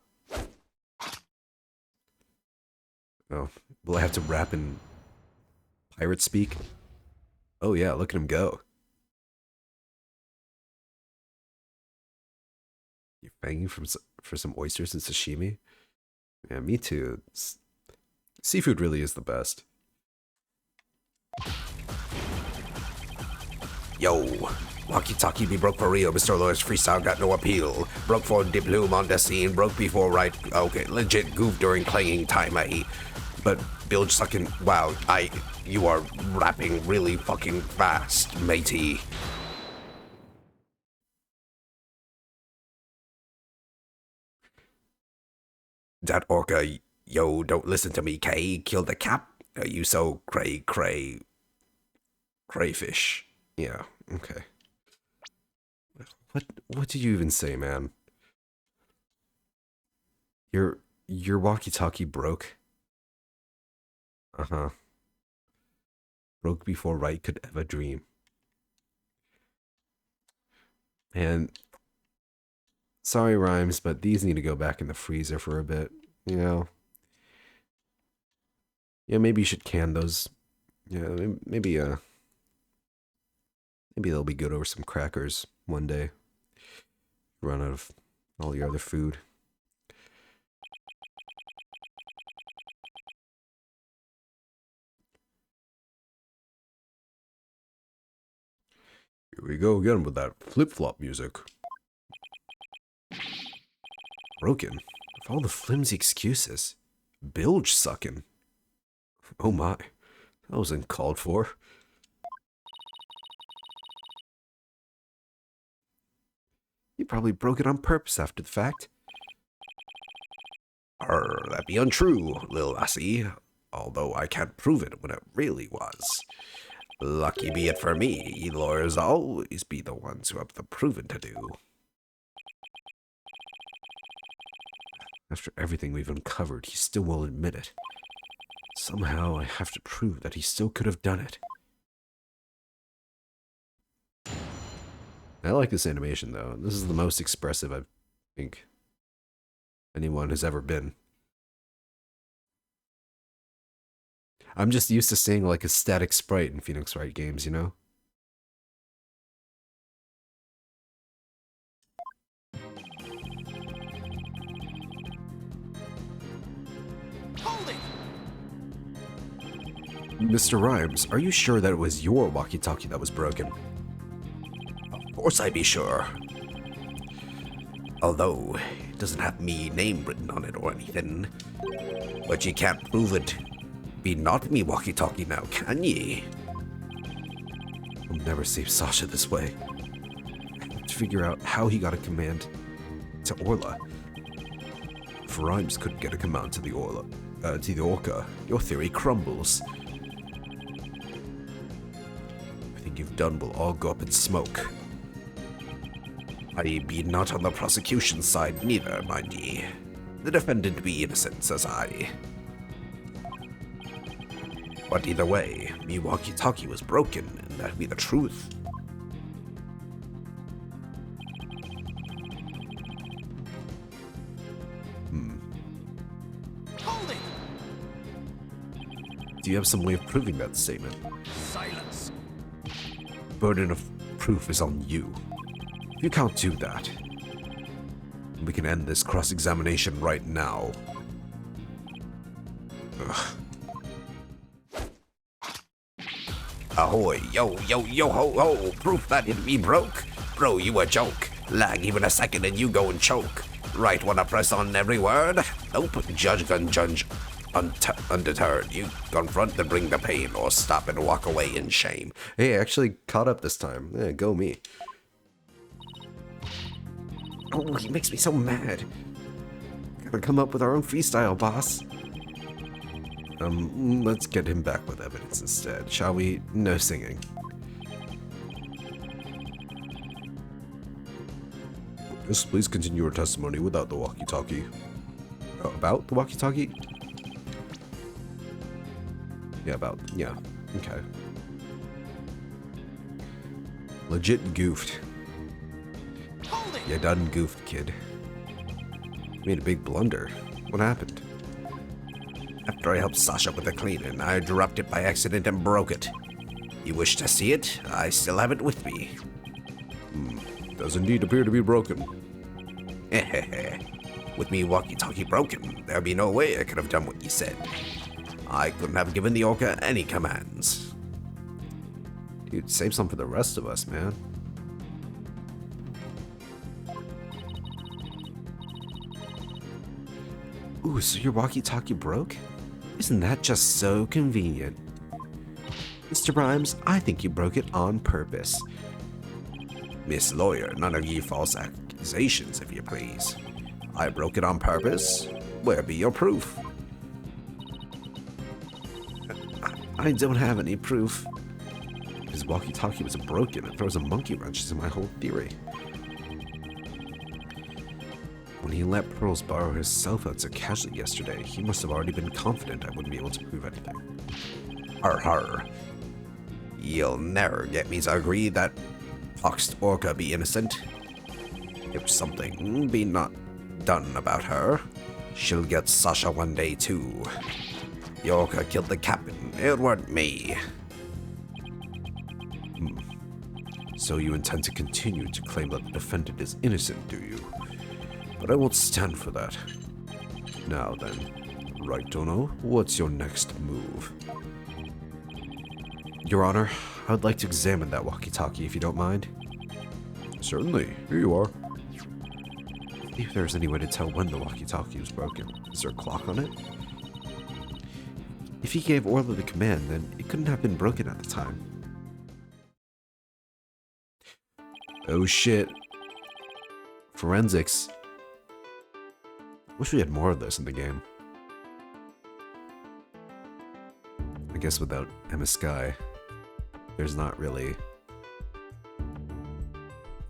Oh, will I have to rap in pirate speak? Oh yeah, look at him go. You're banging for some oysters and sashimi? Yeah, me too. Seafood really is the best. Yo, walkie-talkie be broke for real. Mr. Lawyer's freestyle got no appeal. Broke for de plume on the scene. Broke before Wright. Okay, legit goof during clanging time, eh? But bilge sucking. Wow, you are rapping really fucking fast, matey. That orca, yo, don't listen to me, K. Killed the cap. Are you so crayfish? Yeah, okay. What did you even say, man? Your walkie-talkie broke? Uh-huh. Broke before Wright could ever dream. And sorry, Rhymes, but these need to go back in the freezer for a bit, you know? Yeah, maybe you should can those. Yeah, maybe they'll be good over some crackers one day. Run out of all your other food. Here we go again with that flip-flop music. Broken. With all the flimsy excuses. Bilge sucking. Oh my. That was uncalled for. You probably broke it on purpose after the fact. That be untrue, lil lassie. Although I can't prove it when it really was. Lucky be it for me, lawyers always be the ones who have the proving to do. After everything we've uncovered, he still won't admit it. Somehow I have to prove that he still could have done it. I like this animation, though. This is the most expressive I think anyone has ever been. I'm just used to seeing like a static sprite in Phoenix Wright games, you know? Hold it! Mr. Rhymes, are you sure that it was your walkie-talkie that was broken? course I be sure. Although, it doesn't have me name written on it or anything. But ye can't prove it be not me walkie-talkie now, can ye? I'll never save Sasha this way. I have to figure out how he got a command to Orla. If Rhymes couldn't get a command to the Orca, your theory crumbles. Everything you've done will all go up in smoke. I be not on the prosecution side neither, mind ye. The defendant be innocent, says I. But either way, me walkie-talkie was broken, and that be the truth. Hold it! Do you have some way of proving that statement? Silence. Burden of proof is on you. If you can't do that, we can end this cross-examination right now. Ugh. Ahoy, yo, ho, ho, proof that it be broke? Bro, you a joke. Lag even a second and you go and choke. Right, wanna press on every word? Nope, judge gun judge undeterred. You confront then bring the pain, or stop and walk away in shame. Hey, I actually caught up this time. Yeah, go me. Oh, he makes me so mad. Gotta come up with our own freestyle, boss. Let's get him back with evidence instead, shall we? No singing. Yes, please continue your testimony without the walkie-talkie. Oh, about the walkie-talkie? Yeah, okay. Legit goofed. You done goofed, kid. Made a big blunder. What happened? After I helped Sasha with the cleaning, I dropped it by accident and broke it. You wish to see it? I still have it with me. Does indeed appear to be broken. With me walkie-talkie broken, there'd be no way I could have done what you said. I couldn't have given the Orca any commands. Dude, save some for the rest of us, man. Ooh, so your walkie-talkie broke? Isn't that just so convenient? Mr. Rhymes, I think you broke it on purpose. Miss Lawyer, none of ye false accusations, if you please. I broke it on purpose. Where be your proof? I don't have any proof. His walkie-talkie was broken. It throws a monkey wrenches in my whole theory. When he let Pearls borrow his cell phone so casually yesterday, he must have already been confident I wouldn't be able to prove anything. Har. You'll never get me to agree that Poxed Orca be innocent. If something be not done about her, she'll get Sasha one day too. The Orca killed the captain, it weren't me. So you intend to continue to claim that the defendant is innocent, do you? But I won't stand for that. Now then, Wright, Dono, what's your next move? Your Honor, I would like to examine that walkie-talkie if you don't mind. Certainly, here you are. See if there's any way to tell when the walkie-talkie was broken. Is there a clock on it? If he gave Orla the command, then it couldn't have been broken at the time. Oh shit. Forensics. Wish we had more of this in the game. I guess without Emma Skye, there's not really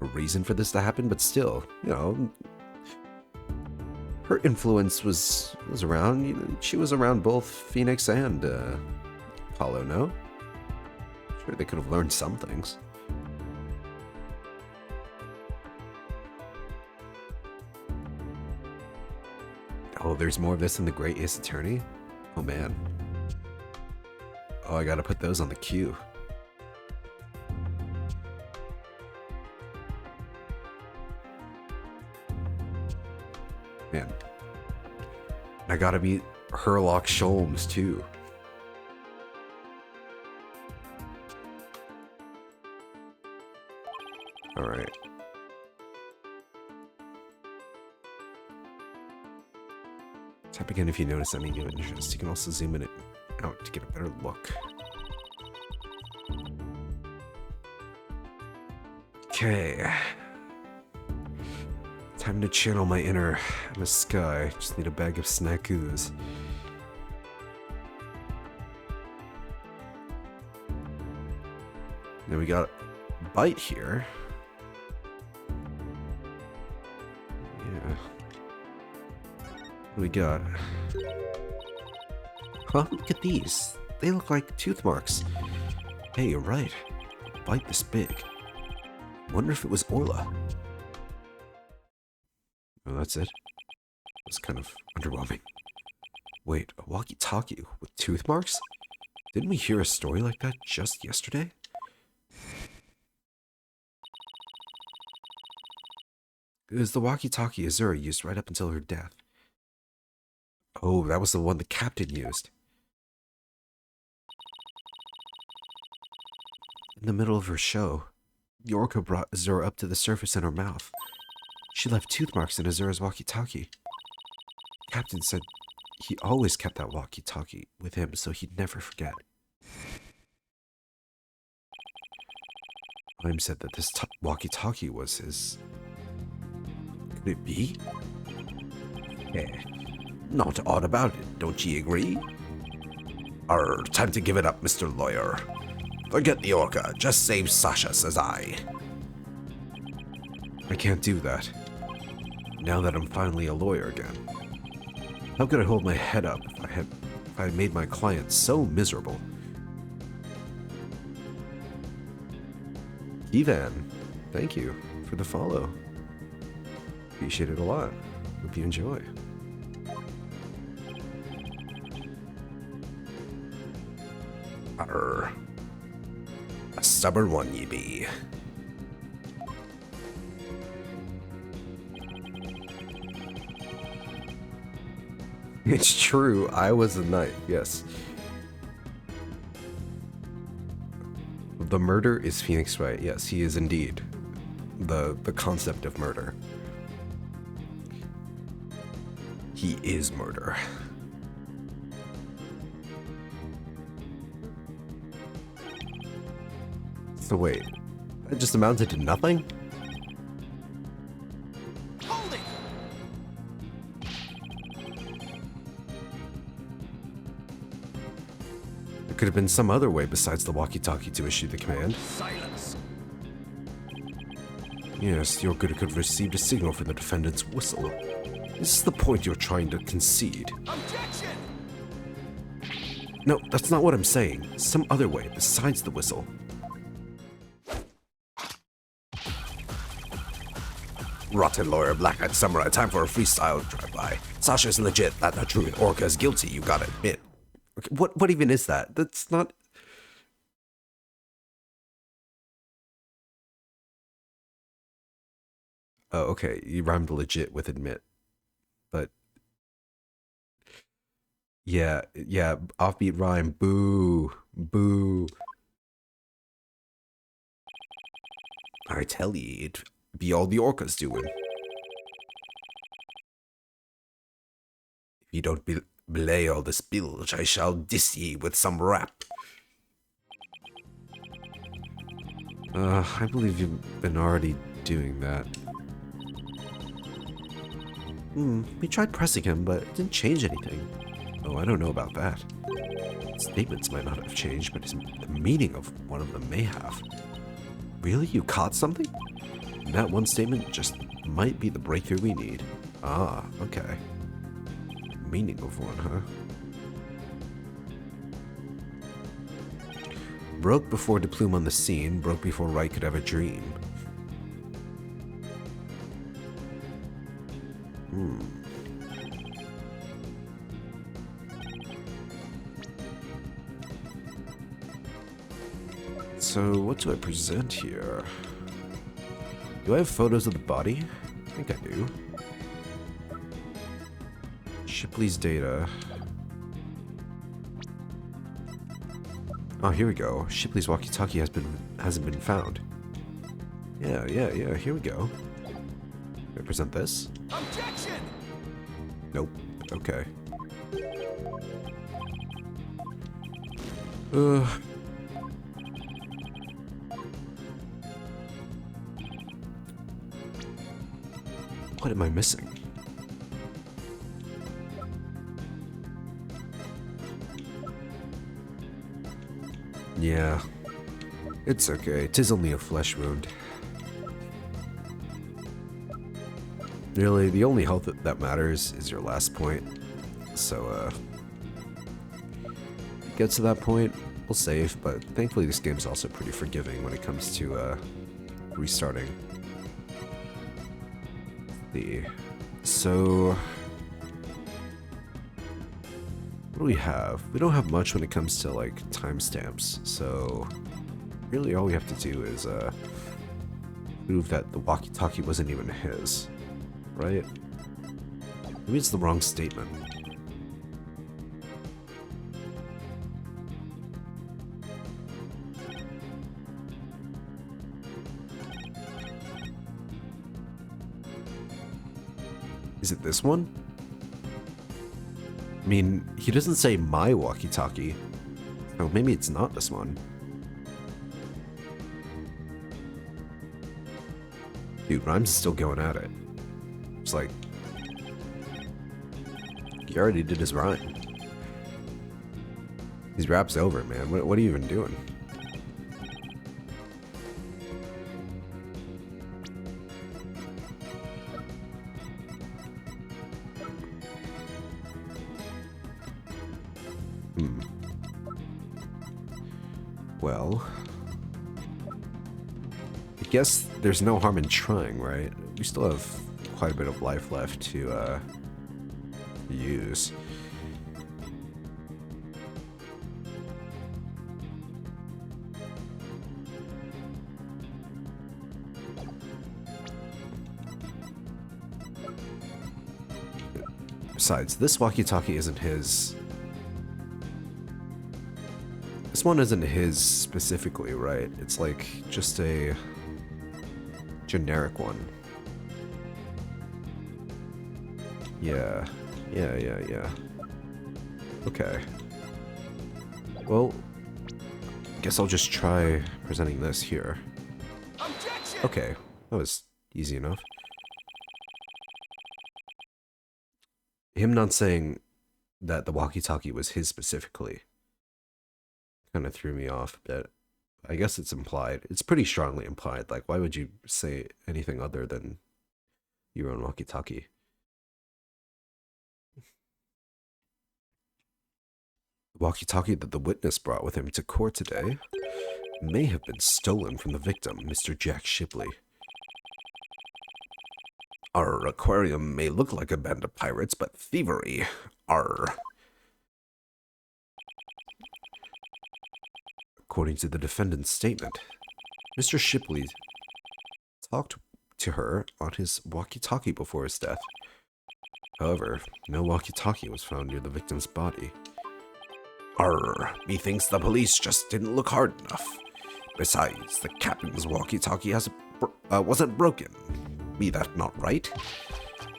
a reason for this to happen, but still, you know, her influence was around. You know, she was around both Phoenix and Apollo, no? Sure, they could have learned some things. Oh, there's more of this in the Great Ace Attorney? Oh man. Oh, I gotta put those on the queue. Man. I gotta meet Herlock Sholmes too. Alright. Tap again if you notice any new interest. You can also zoom in it out to get a better look. Okay. Time to channel my inner Sky. Just need a bag of snackoos. Then we got a bite here. Yeah. What do we got? Huh? Look at these. They look like tooth marks. Hey, you're right. A bite this big. Wonder if it was Orla. Oh, that's it? That's kind of underwhelming. Wait, a walkie-talkie with tooth marks? Didn't we hear a story like that just yesterday? It was the walkie-talkie Azura used right up until her death. Oh, that was the one the captain used. In the middle of her show, the Orca brought Azura up to the surface in her mouth. She left tooth marks in Azura's walkie-talkie. Captain said he always kept that walkie-talkie with him so he'd never forget. Lime said that this walkie-talkie was his... Could it be? Not odd about it, don't ye agree? Time to give it up, Mr. Lawyer. Forget the Orca, just save Sasha, says I. I can't do that. Now that I'm finally a lawyer again. How could I hold my head up if I had made my client so miserable? Evan, thank you for the follow. Appreciate it a lot. Hope you enjoy. Arr. A stubborn one ye be. It's true, I was a knight, yes. The murder is Phoenix Wright. Yes, he is indeed. The concept of murder. He is murder. So wait, that just amounted to nothing? Hold it! There could have been some other way besides the walkie-talkie to issue the command. Silence! Yes, the Orca could have received a signal from the defendant's whistle. This is the point you're trying to concede. Objection! No, that's not what I'm saying. Some other way besides the whistle. Rotten lawyer, black-eyed samurai, time for a freestyle drive-by. Sasha's legit, that's not true. Orca's guilty, you gotta admit. Okay, what even is that? That's not... Oh, okay, you rhymed legit with admit. But... Yeah, offbeat rhyme, boo, boo. I tell ye, it be all the Orca's doing. If you don't belay all this bilge, I shall diss ye with some rap. I believe you've been already doing that. We tried pressing him, but it didn't change anything. Oh, I don't know about that. Statements might not have changed, but the meaning of one of them may have. Really? You caught something? That one statement just might be the breakthrough we need. Ah, okay. Meaning of one, huh? Broke before De Plume on the scene, broke before Wright could have a dream. So, what do I present here? Do I have photos of the body? I think I do. Shipley's data. Oh, here we go. Shipley's walkie-talkie hasn't been found. Yeah, here we go. Represent this? Objection! Nope. Okay. Uh. What am I missing? Yeah. It's okay. 'Tis only a flesh wound. Really, the only health that matters is your last point. So, get to that point, we'll save, but thankfully this game's also pretty forgiving when it comes to, restarting. So, what do we have? We don't have much when it comes to, like, timestamps, so really all we have to do is, prove that the walkie-talkie wasn't even his, right? Maybe it's the wrong statement. Is it this one? I mean, he doesn't say my walkie-talkie. Oh, maybe it's not this one. Dude, Rhymes is still going at it. It's like... he already did his rhyme. His rap's over, man. What are you even doing? Well, I guess there's no harm in trying, right? We still have quite a bit of life left to use. Besides, this walkie-talkie isn't his. This one isn't his specifically, right? It's like just a generic one. Yeah. Okay. Well, guess I'll just try presenting this here. Objection! Okay, that was easy enough. Him not saying that the walkie-talkie was his specifically kind of threw me off a bit. I guess it's implied. It's pretty strongly implied. Like, why would you say anything other than your own walkie-talkie? The walkie-talkie that the witness brought with him to court today may have been stolen from the victim, Mr. Jack Shipley. Our aquarium may look like a band of pirates, but thievery, arr. According to the defendant's statement, Mr. Shipley talked to her on his walkie-talkie before his death. However, no walkie-talkie was found near the victim's body. Arr, methinks the police just didn't look hard enough. Besides, the captain's walkie-talkie wasn't broken. Be that not right?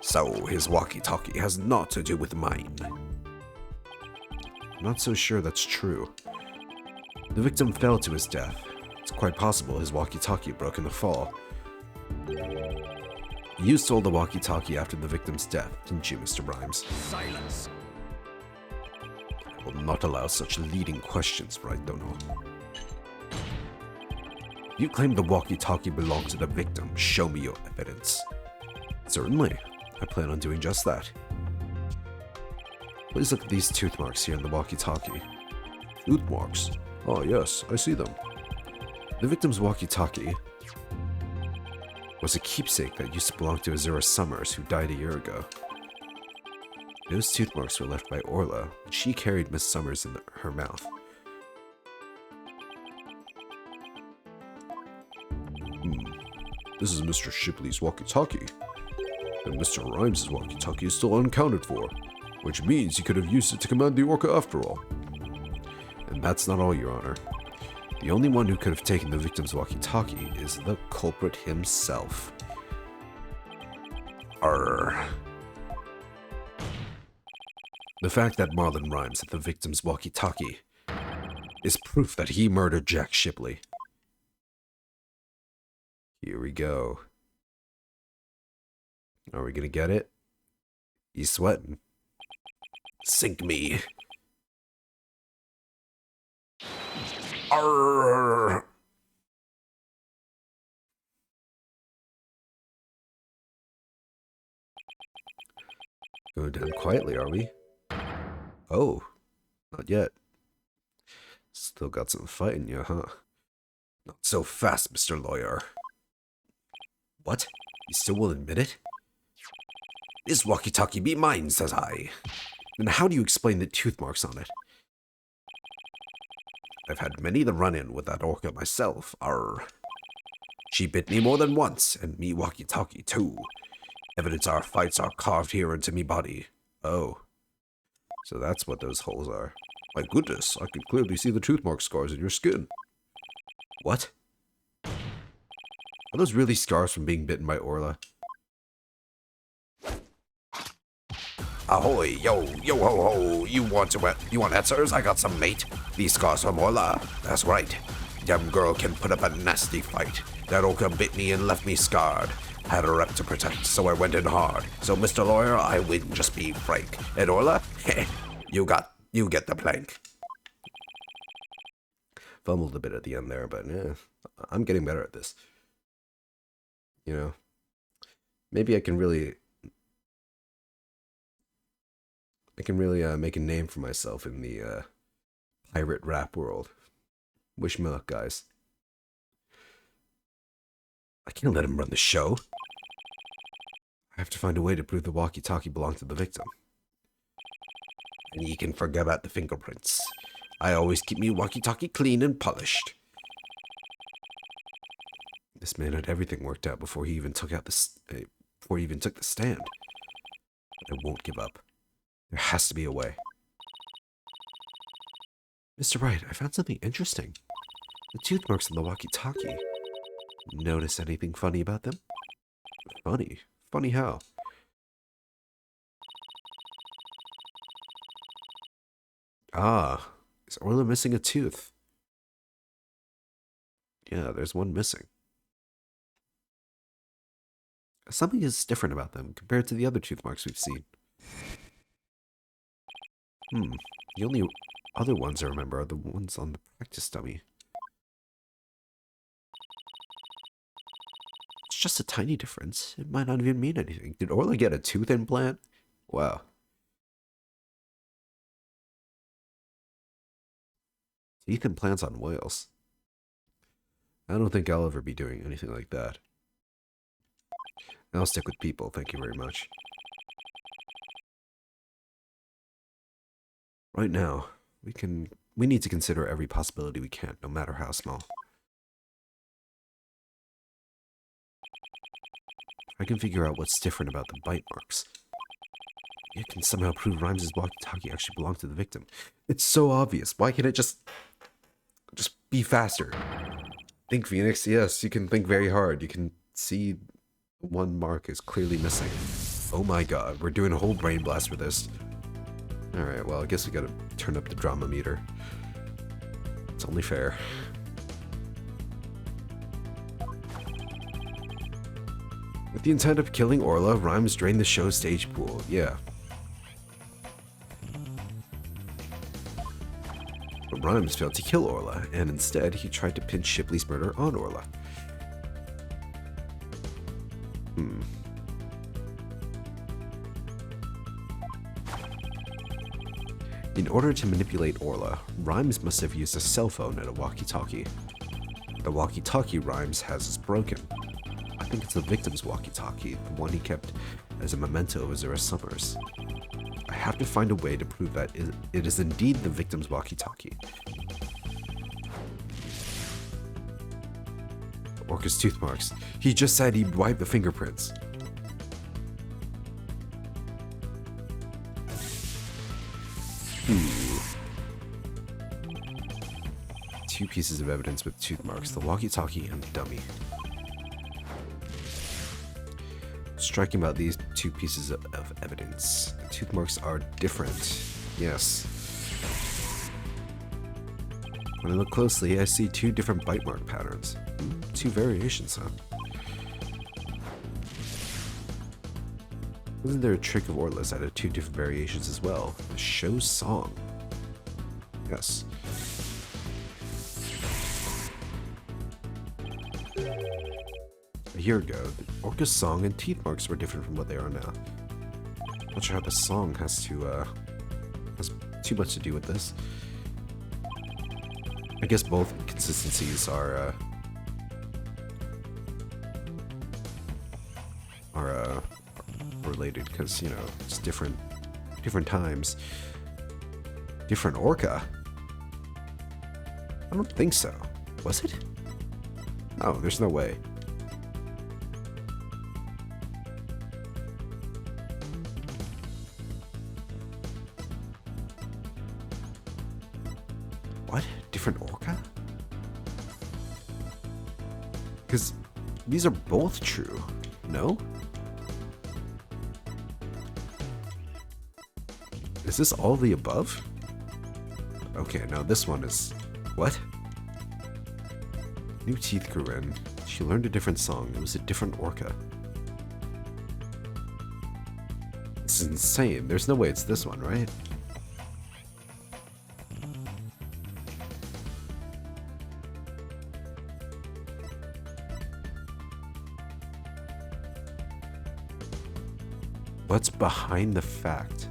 So his walkie-talkie has naught to do with mine. I'm not so sure that's true. The victim fell to his death. It's quite possible his walkie-talkie broke in the fall. You stole the walkie-talkie after the victim's death, didn't you, Mr. Rhymes? Silence! I will not allow such leading questions, Wright, Dono. You claim the walkie-talkie belonged to the victim. Show me your evidence. Certainly. I plan on doing just that. Please look at these tooth marks here in the walkie-talkie. Tooth marks? Oh yes, I see them. The victim's walkie-talkie was a keepsake that used to belong to Azura Summers, who died a year ago. Those tooth marks were left by Orla when she carried Miss Summers in her mouth. This is Mr. Shipley's walkie-talkie. And Mr. Rhymes' walkie-talkie is still unaccounted for, which means he could have used it to command the Orca after all. And that's not all, Your Honor. The only one who could have taken the victim's walkie-talkie is the culprit himself. Arr. The fact that Marlon Rhymes had the victim's walkie-talkie is proof that he murdered Jack Shipley. Here we go. Are we gonna get it? He's sweating. Sink me. Arr. Going down quietly, are we? Oh, not yet. Still got some fight in you, huh? Not so fast, Mr. Lawyer. What? You still will admit it? This walkie-talkie be mine, says I. Then how do you explain the tooth marks on it? I've had many the run-in with that orca myself. Arr. She bit me more than once, and me walkie-talkie too. Evidence our fights are carved here into me body. Oh. So that's what those holes are. My goodness, I can clearly see the tooth mark scars in your skin. What? Are those really scars from being bitten by Orla? Ahoy, yo, yo ho ho, you want answers? I got some, mate. These scars from Orla. That's right. Damn girl can put up a nasty fight. That orca bit me and left me scarred. Had a rep to protect, so I went in hard. So, Mr. Lawyer, I win, just be frank. And Orla, you get the plank. Fumbled a bit at the end there, but yeah, I'm getting better at this. You know, maybe I can really make a name for myself in the pirate rap world. Wish me luck, guys. I can't let him run the show. I have to find a way to prove the walkie-talkie belonged to the victim. And you can forget about the fingerprints. I always keep me walkie-talkie clean and polished. This man had everything worked out before he even took the stand. I won't give up. There has to be a way. Mr. Wright, I found something interesting. The tooth marks on the walkie-talkie. Notice anything funny about them? Funny? Funny how? Ah, is Orla missing a tooth? Yeah, there's one missing. Something is different about them compared to the other tooth marks we've seen. The only other ones I remember are the ones on the practice dummy. It's just a tiny difference. It might not even mean anything. Did Orla get a tooth implant? Wow. Teeth implants on whales. I don't think I'll ever be doing anything like that. I'll stick with people, thank you very much. Right now, we need to consider every possibility we can, no matter how small. If I can figure out what's different about the bite marks, it can somehow prove Rhymes' walkie-talkie actually belonged to the victim. It's so obvious. Why can't it just be faster? Think, Phoenix. Yes, you can think very hard. You can see one mark is clearly missing. Oh my god, we're doing a whole brain blast for this. Alright, well, I guess we gotta turn up the drama meter. It's only fair. With the intent of killing Orla, Rhymes drained the show's stage pool. Yeah. But Rhymes failed to kill Orla, and instead he tried to pin Shipley's murder on Orla. In order to manipulate Orla, Rhymes must have used a cell phone and a walkie-talkie. The walkie-talkie Rhymes has is broken. I think it's the victim's walkie-talkie, the one he kept as a memento of his arrest summers. I have to find a way to prove that it is indeed the victim's walkie-talkie. Orca's tooth marks. He just said he'd wipe the fingerprints. two pieces of evidence with tooth marks, the walkie-talkie and the dummy. Striking about these two pieces of evidence. The tooth marks are different. Yes. When I look closely, I see two different bite mark patterns. Two variations, huh? Wasn't there a trick of Orla's that had two different variations as well? The show's song. Yes. A year ago, the orca's song and teeth marks were different from what they are now. Not sure how the song has too much to do with this. I guess both consistencies are related because, you know, it's different times. Different orca? I don't think so. Was it? No, there's no way. What? Different orca? Because these are both true, no? Is this all the above? Okay, no, this one is... What? New teeth grew in. She learned a different song. It was a different orca. This is insane. There's no way it's this one, right? What's behind the fact?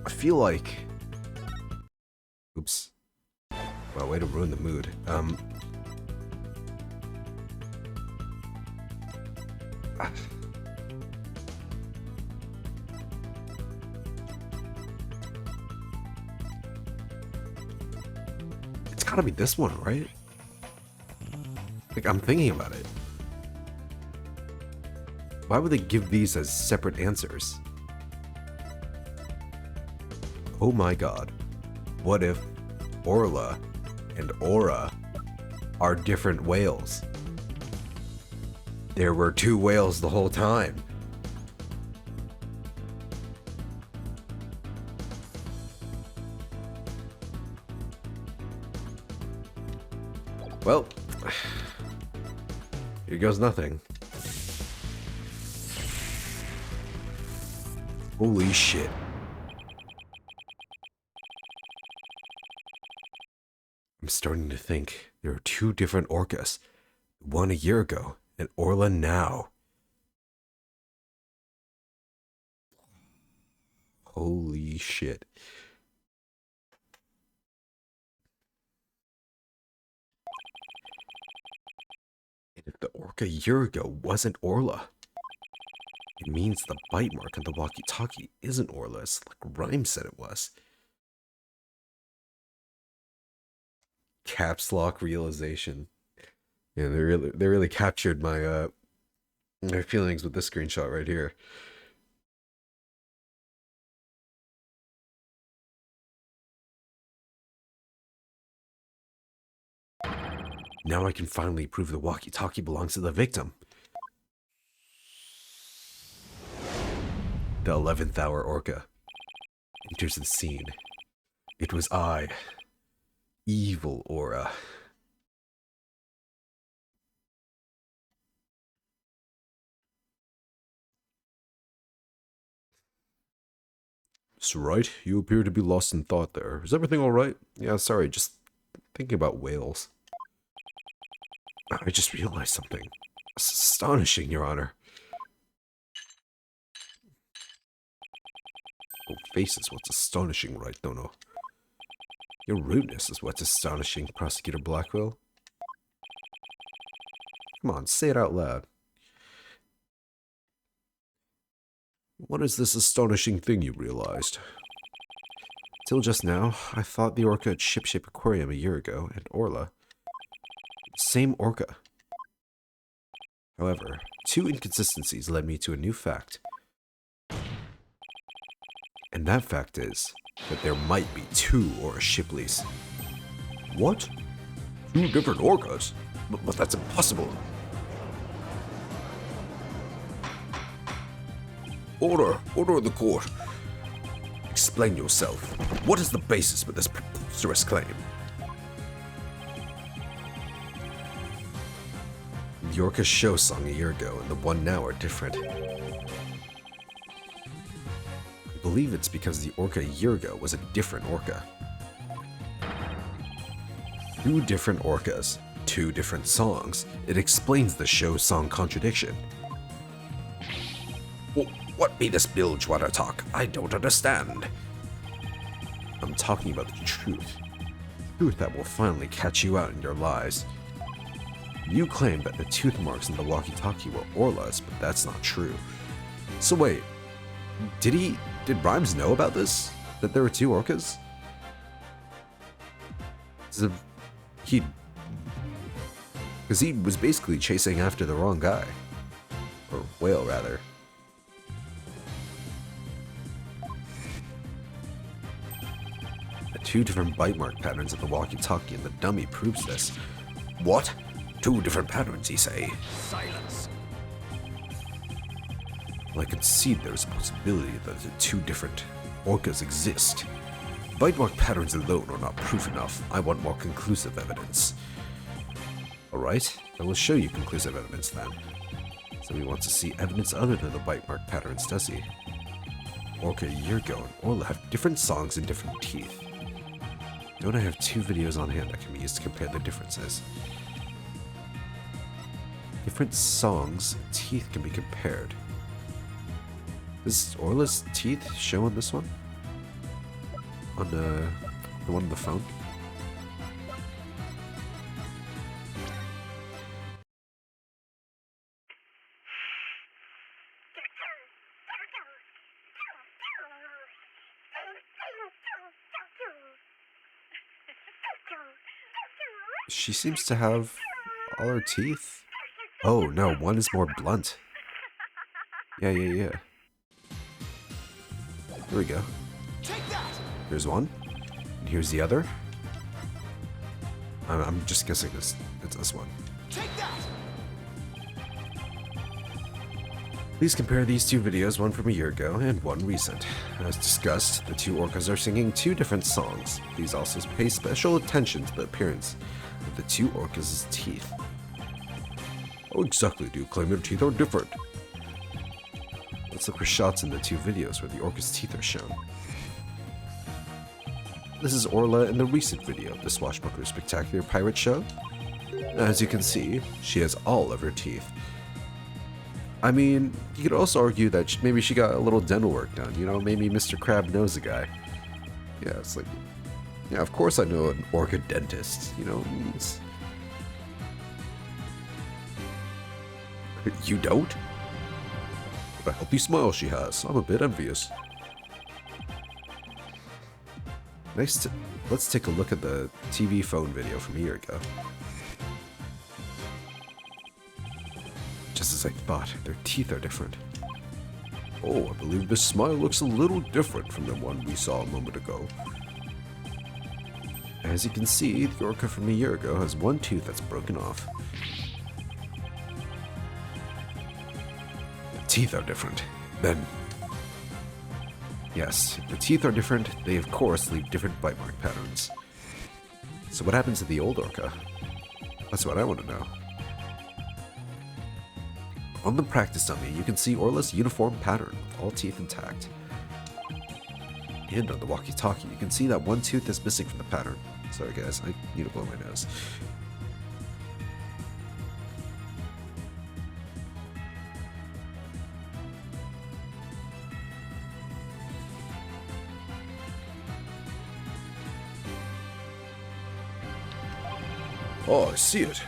I feel like... Oops. Well, way to ruin the mood. It's gotta be this one, right? Like, I'm thinking about it. Why would they give these as separate answers? Oh my god. What if Orla and Aura are different whales? There were two whales the whole time. Well, here goes nothing. Holy shit. I'm starting to think there are two different orcas. One a year ago, and Orla now. Holy shit. And if the orca a year ago wasn't Orla, it means the bite mark on the walkie-talkie isn't Orla's, like Rhyme said it was. Caps lock realization. Yeah, they really captured my my feelings with this screenshot right here. Now I can finally prove the walkie-talkie belongs to the victim. The 11th hour orca enters the scene. It was I, evil Aura. So, Wright, you appear to be lost in thought there. Is everything alright? Yeah, sorry, just thinking about whales. I just realized something. Astonishing, Your Honor. Oh, face is what's astonishing, right, Dono? Your rudeness is what's astonishing, Prosecutor Blackwell. Come on, say it out loud. What is this astonishing thing you realized? Till just now, I thought the orca at Shipshape Aquarium a year ago, and Orla. Same orca. However, two inconsistencies led me to a new fact. And that fact is that there might be two Orca Shipleys. What? Two different orcas? But that's impossible. Order of the court. Explain yourself. What is the basis for this preposterous claim? The orca's show song a year ago and the one now are different. I believe it's because the orca a year ago was a different orca. Two different orcas, two different songs. It explains the show song contradiction. What be this bilgewater talk? I don't understand. I'm talking about the truth. Truth that will finally catch you out in your lies. You claim that the tooth marks in the walkie-talkie were Orla's, but that's not true. So wait, did Rhymes know about this? That there were two orcas? Because he was basically chasing after the wrong guy. Or whale, rather. The two different bite mark patterns of the walkie-talkie and the dummy proves this. What? Two different patterns, you say? Silence. Well, I concede there's a possibility that the two different orcas exist. Bite mark patterns alone are not proof enough. I want more conclusive evidence. Alright, I will show you conclusive evidence then. So he wants to see evidence other than the bite mark patterns, does he? Orca a year ago and Orla have different songs and different teeth. Don't I have two videos on hand that can be used to compare the differences? Different songs and teeth can be compared. Is Orla's teeth show on this one? On the one on the phone? She seems to have all her teeth. Oh no, one is more blunt. Yeah. Here we go. Take that. Here's one, and here's the other. I'm just guessing it's this one. Take that. Please compare these two videos, one from a year ago and one recent. As discussed, the two orcas are singing two different songs. Please also pay special attention to the appearance of the two orcas' teeth. How exactly do you claim their teeth are different? Let's look for shots in the two videos where the orca's teeth are shown. This is Orla in the recent video of the Swashbuckler Spectacular Pirate Show. As you can see, she has all of her teeth. I mean, you could also argue that maybe she got a little dental work done, you know, maybe Mr. Crab knows a guy. Yeah, it's like, yeah, of course I know an orca dentist, you know. You don't? What a healthy smile she has. I'm a bit envious. Let's take a look at the TV phone video from a year ago. Just as I thought, their teeth are different. Oh, I believe this smile looks a little different from the one we saw a moment ago. As you can see, the orca from a year ago has one tooth that's broken off. The teeth are different. Then, yes, if the teeth are different, they of course leave different bite mark patterns. So what happens to the old orca? That's what I want to know. On the practice dummy, you can see Orla's uniform pattern with all teeth intact. And on the walkie-talkie, you can see that one tooth is missing from the pattern. Sorry guys, I need to blow my nose. Oh, I see it.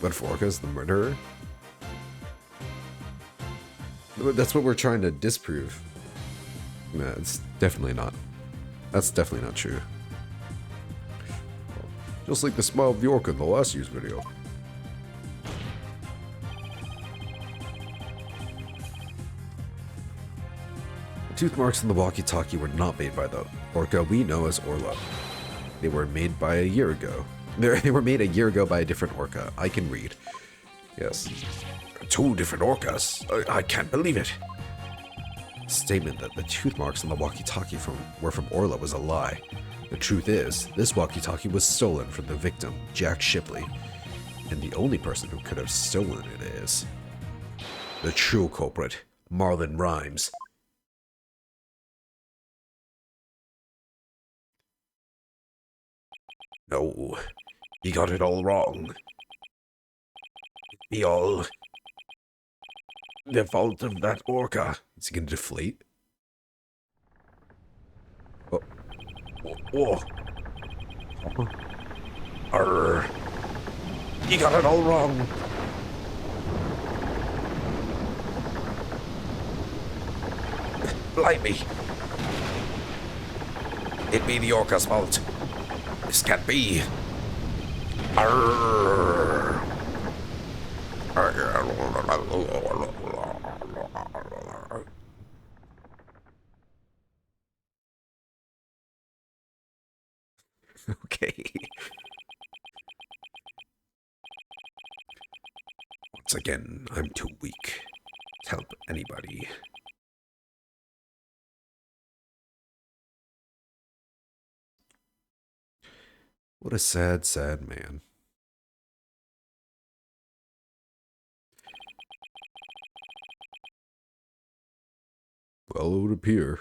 But if Orca's the murderer? That's what we're trying to disprove. Nah, it's definitely not. That's definitely not true. Just like the smile of the orca in the last year's video. The tooth marks on the walkie-talkie were not made by the orca we know as Orla. They were made by a year ago. They were made a year ago by a different orca. I can read. Yes. 2 different orcas? I can't believe it. The statement that the tooth marks on the walkie-talkie were from Orla was a lie. The truth is, this walkie-talkie was stolen from the victim, Jack Shipley. And the only person who could have stolen it is the true culprit, Marlon Rhymes. No, he got it all wrong. Be all the fault of that orca. Is he gonna deflate? Oh. Oh. Oh. Arr. He got it all wrong. Blimey. It be the orca's fault. This can't be. Arr. Okay. Once again, I'm too weak to help anybody. What a sad, sad man. Well, it would appear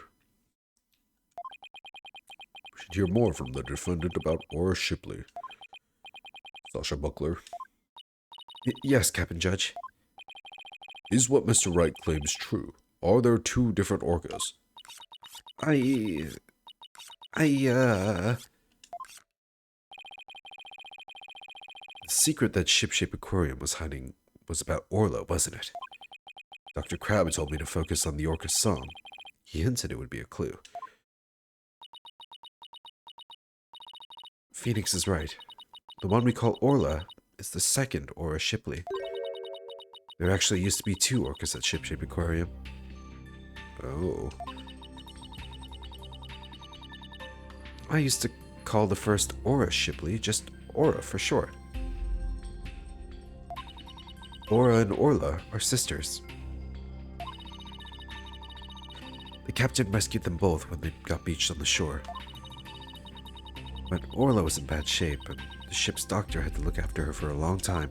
we should hear more from the defendant about Ora Shipley. Sasha Buckler. Yes, Captain Judge. Is what Mr. Wright claims true? Are there 2 different orcas? The secret that Ship-Shape Aquarium was hiding was about Orla, wasn't it? Dr. Crabbe told me to focus on the orca's song. He hinted it would be a clue. Phoenix is right. The one we call Orla is the second Ora Shipley. There actually used to be 2 orcas at Ship-Shape Aquarium. Oh. I used to call the first Ora Shipley just Ora for short. Ora and Orla are sisters. The captain rescued them both when they got beached on the shore. But Orla was in bad shape, and the ship's doctor had to look after her for a long time.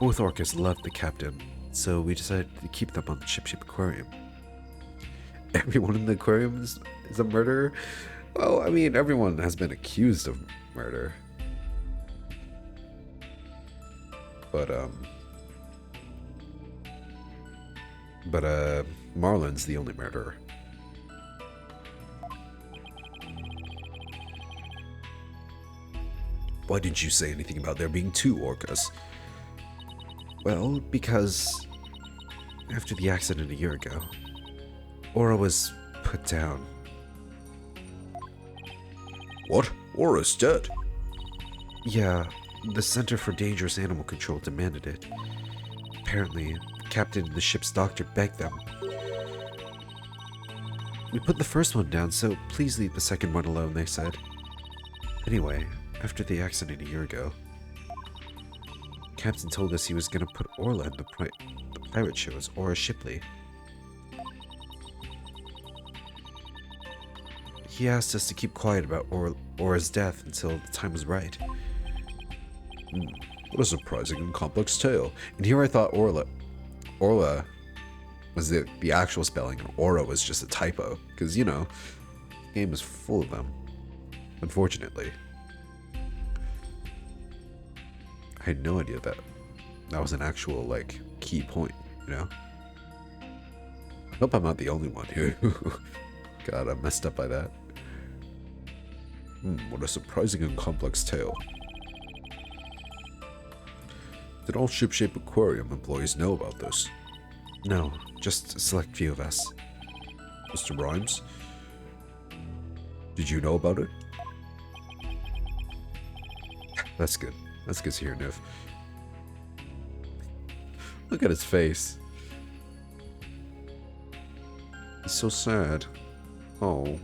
Both orcas loved the captain, so we decided to keep them on the Ship-Shape Aquarium. Everyone in the aquarium is a murderer? Well, I mean, everyone has been accused of murder. But Marlon's the only murderer. Why didn't you say anything about there being 2 orcas? Well, because after the accident a year ago, Ora was put down. What? Ora's dead? Yeah, the Center for Dangerous Animal Control demanded it. Apparently, the captain and the ship's doctor begged them. We put the first one down, so please leave the second one alone, they said. Anyway, after the accident a year ago, Captain told us he was going to put Orla in the pirate show as Ora Shipley. He asked us to keep quiet about Ora's death until the time was right. What a surprising and complex tale. And here I thought Orla was the actual spelling, and Ora was just a typo. Because, you know, the game is full of them. Unfortunately. I had no idea that was an actual, like, key point, you know? I hope I'm not the only one who got messed up by that. What a surprising and complex tale. Did all Shipshape Aquarium employees know about this? No, just a select few of us. Mr. Rhymes? Did you know about it? That's good. That's good to hear, Niv. Look at his face. He's so sad. Oh.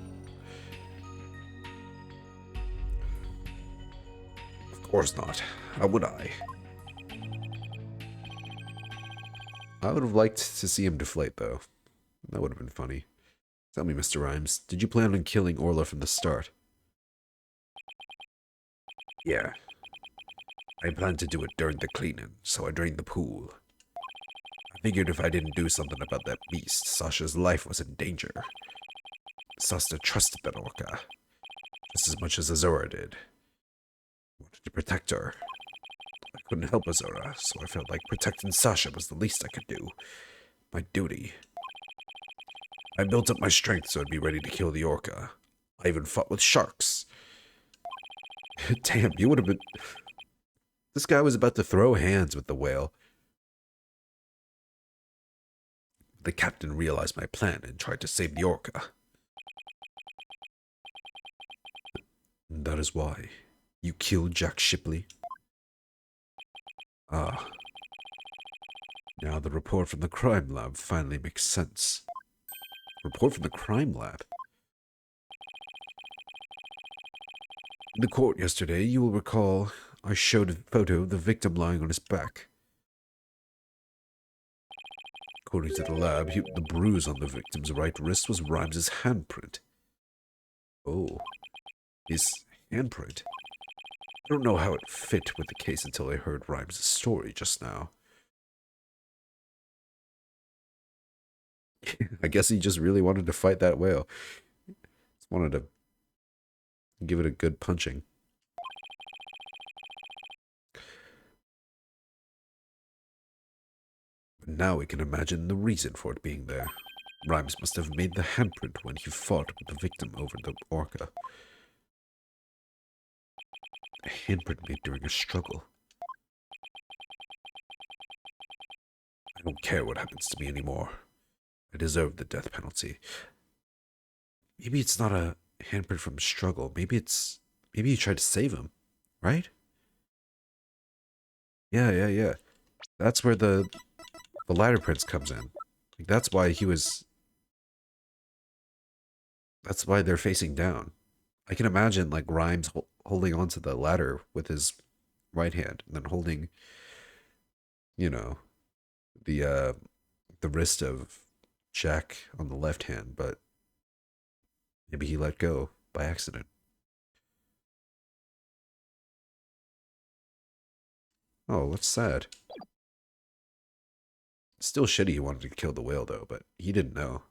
Of course not. How would I? I would have liked to see him deflate, though. That would have been funny. Tell me, Mr. Rhymes, did you plan on killing Orla from the start? Yeah. I planned to do it during the cleaning, so I drained the pool. I figured if I didn't do something about that beast, Sasha's life was in danger. Sasta trusted that orca, just as much as Azora did. Wanted to protect her. I couldn't help Azora, so I felt like protecting Sasha was the least I could do. My duty. I built up my strength so I'd be ready to kill the orca. I even fought with sharks. Damn, you would have been... This guy was about to throw hands with the whale. The captain realized my plan and tried to save the orca. That is why you killed Jack Shipley. Ah. Now the report from the crime lab finally makes sense. Report from the crime lab? In the court yesterday, you will recall, I showed a photo of the victim lying on his back. According to the lab, the bruise on the victim's right wrist was Rhymes' handprint. Oh, his handprint? I don't know how it fit with the case until I heard Rhymes' story just now. I guess he just really wanted to fight that whale. Just wanted to give it a good punching. But now we can imagine the reason for it being there. Rhymes must have made the handprint when he fought with the victim over the orca. A handprint made during a struggle. I don't care what happens to me anymore. I deserve the death penalty. Maybe it's not a handprint from a struggle. Maybe you tried to save him, right? Yeah. That's where the ladder prince comes in. Like, that's why they're facing down. I can imagine like Rhymes holding onto the ladder with his right hand and then holding, you know, the wrist of Jack on the left hand, but maybe he let go by accident. Oh, that's sad. Still shitty he wanted to kill the whale though, but he didn't know.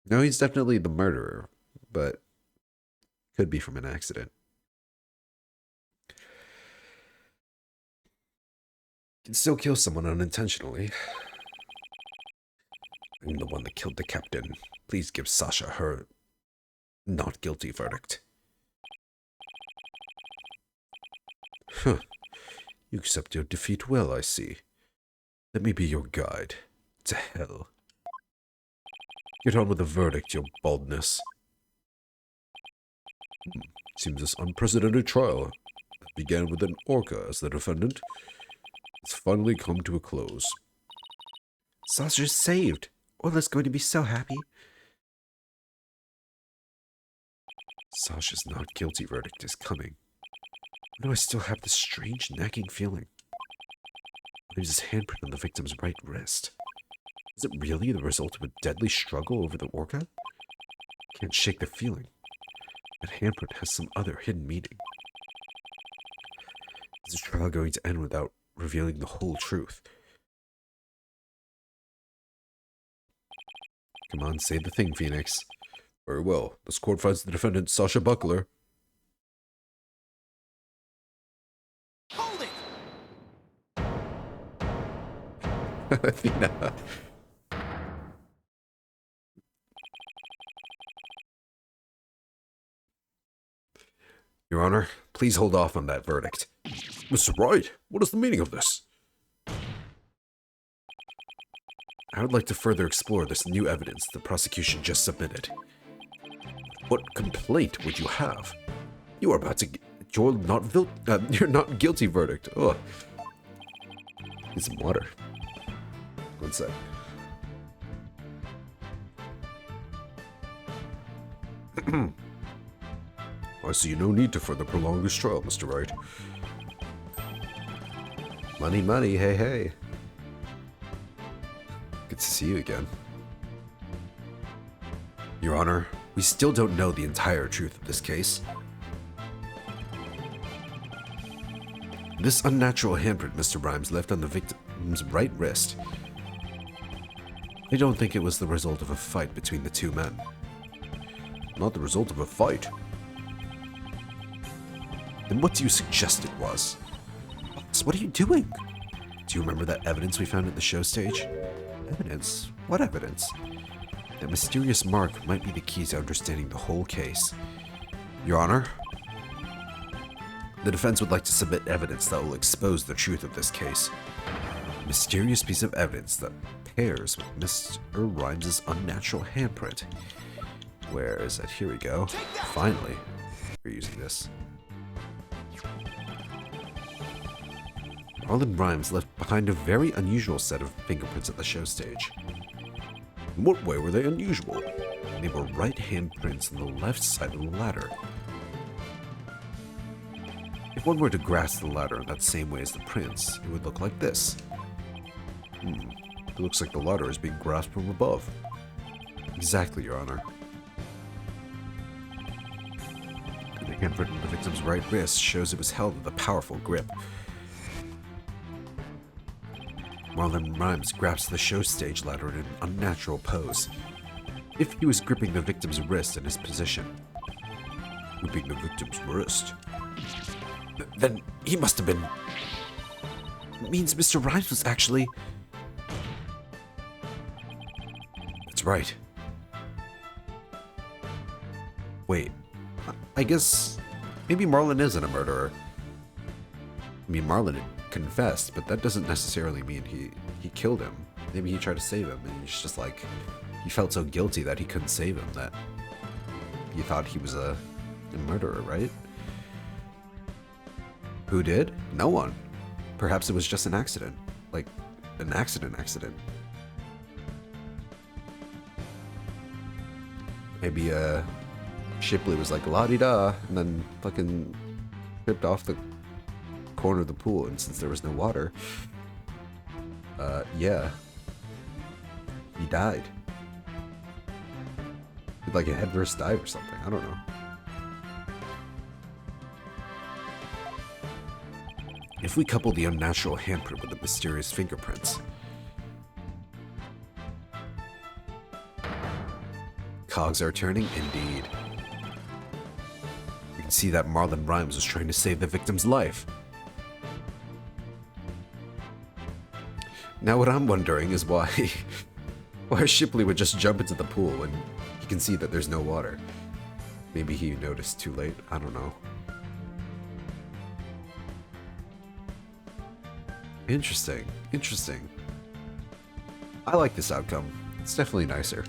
No, he's definitely the murderer, but could be from an accident. Can still kill someone unintentionally. I'm the one that killed the captain. Please give Sasha her not guilty verdict. Huh. You accept your defeat well, I see. Let me be your guide. To hell. Get on with the verdict, your baldness. Seems this unprecedented trial that began with an orca as the defendant has finally come to a close. Sasha's saved. Orla's going to be so happy. Sasha's not guilty verdict is coming. Why do I still have this strange nagging feeling? There's his handprint on the victim's right wrist. Is it really the result of a deadly struggle over the orca? Can't shake the feeling. That handprint has some other hidden meaning. Is the trial going to end without revealing the whole truth? Come on, say the thing, Phoenix. Very well. This court finds the defendant, Sasha Buckler. Hold it! Athena. Your Honor, please hold off on that verdict. Mr. Wright, what is the meaning of this? I would like to further explore this new evidence the prosecution just submitted. What complaint would you have? You are about to get your your not guilty verdict. Ugh. Need some water. One sec. I see no need to further prolong this trial, Mr. Wright. Money, money, hey, hey. Good to see you again. Your Honor, we still don't know the entire truth of this case. This unnatural handprint Mr. Rhymes left on the victim's right wrist. I don't think it was the result of a fight between the two men. Not the result of a fight. Then what do you suggest it was? What are you doing? Do you remember that evidence we found at the show stage? Evidence? What evidence? That mysterious mark might be the key to understanding the whole case. Your Honor, the defense would like to submit evidence that will expose the truth of this case. A mysterious piece of evidence that pairs with Mr. Rhymes' unnatural handprint. Where is it? Here we go. Finally, we're using this. Marlon Rhymes left behind a very unusual set of fingerprints at the show stage. In what way were they unusual? They were right handprints on the left side of the ladder. If one were to grasp the ladder in that same way as the prints, it would look like this. It looks like the ladder is being grasped from above. Exactly, Your Honor. The handprint on the victim's right wrist shows it was held with a powerful grip. Marlon Rhymes grasps the show stage ladder in an unnatural pose. If he was gripping the victim's wrist in his position. Gripping the victim's wrist? Then he must have been... It means Mr. Rhymes was actually... That's right. Wait, I guess maybe Marlon isn't a murderer. I mean, Marlon had confessed, but that doesn't necessarily mean he killed him. Maybe he tried to save him, and he's just like, he felt so guilty that he couldn't save him that he thought he was a murderer, right? Who did? No one. Perhaps it was just an accident. Like, an accident. Maybe, Shipley was like, la-di-da, and then fucking tripped off the corner of the pool, and since there was no water, yeah. He died. Like a headfirst dive or something, I don't know. If we couple the unnatural handprint with the mysterious fingerprints, cogs are turning indeed. We can see that Marlon Rhymes was trying to save the victim's life. Now what I'm wondering is why Shipley would just jump into the pool when he can see that there's no water. Maybe he noticed too late, I don't know. Interesting. I like this outcome. It's definitely nicer.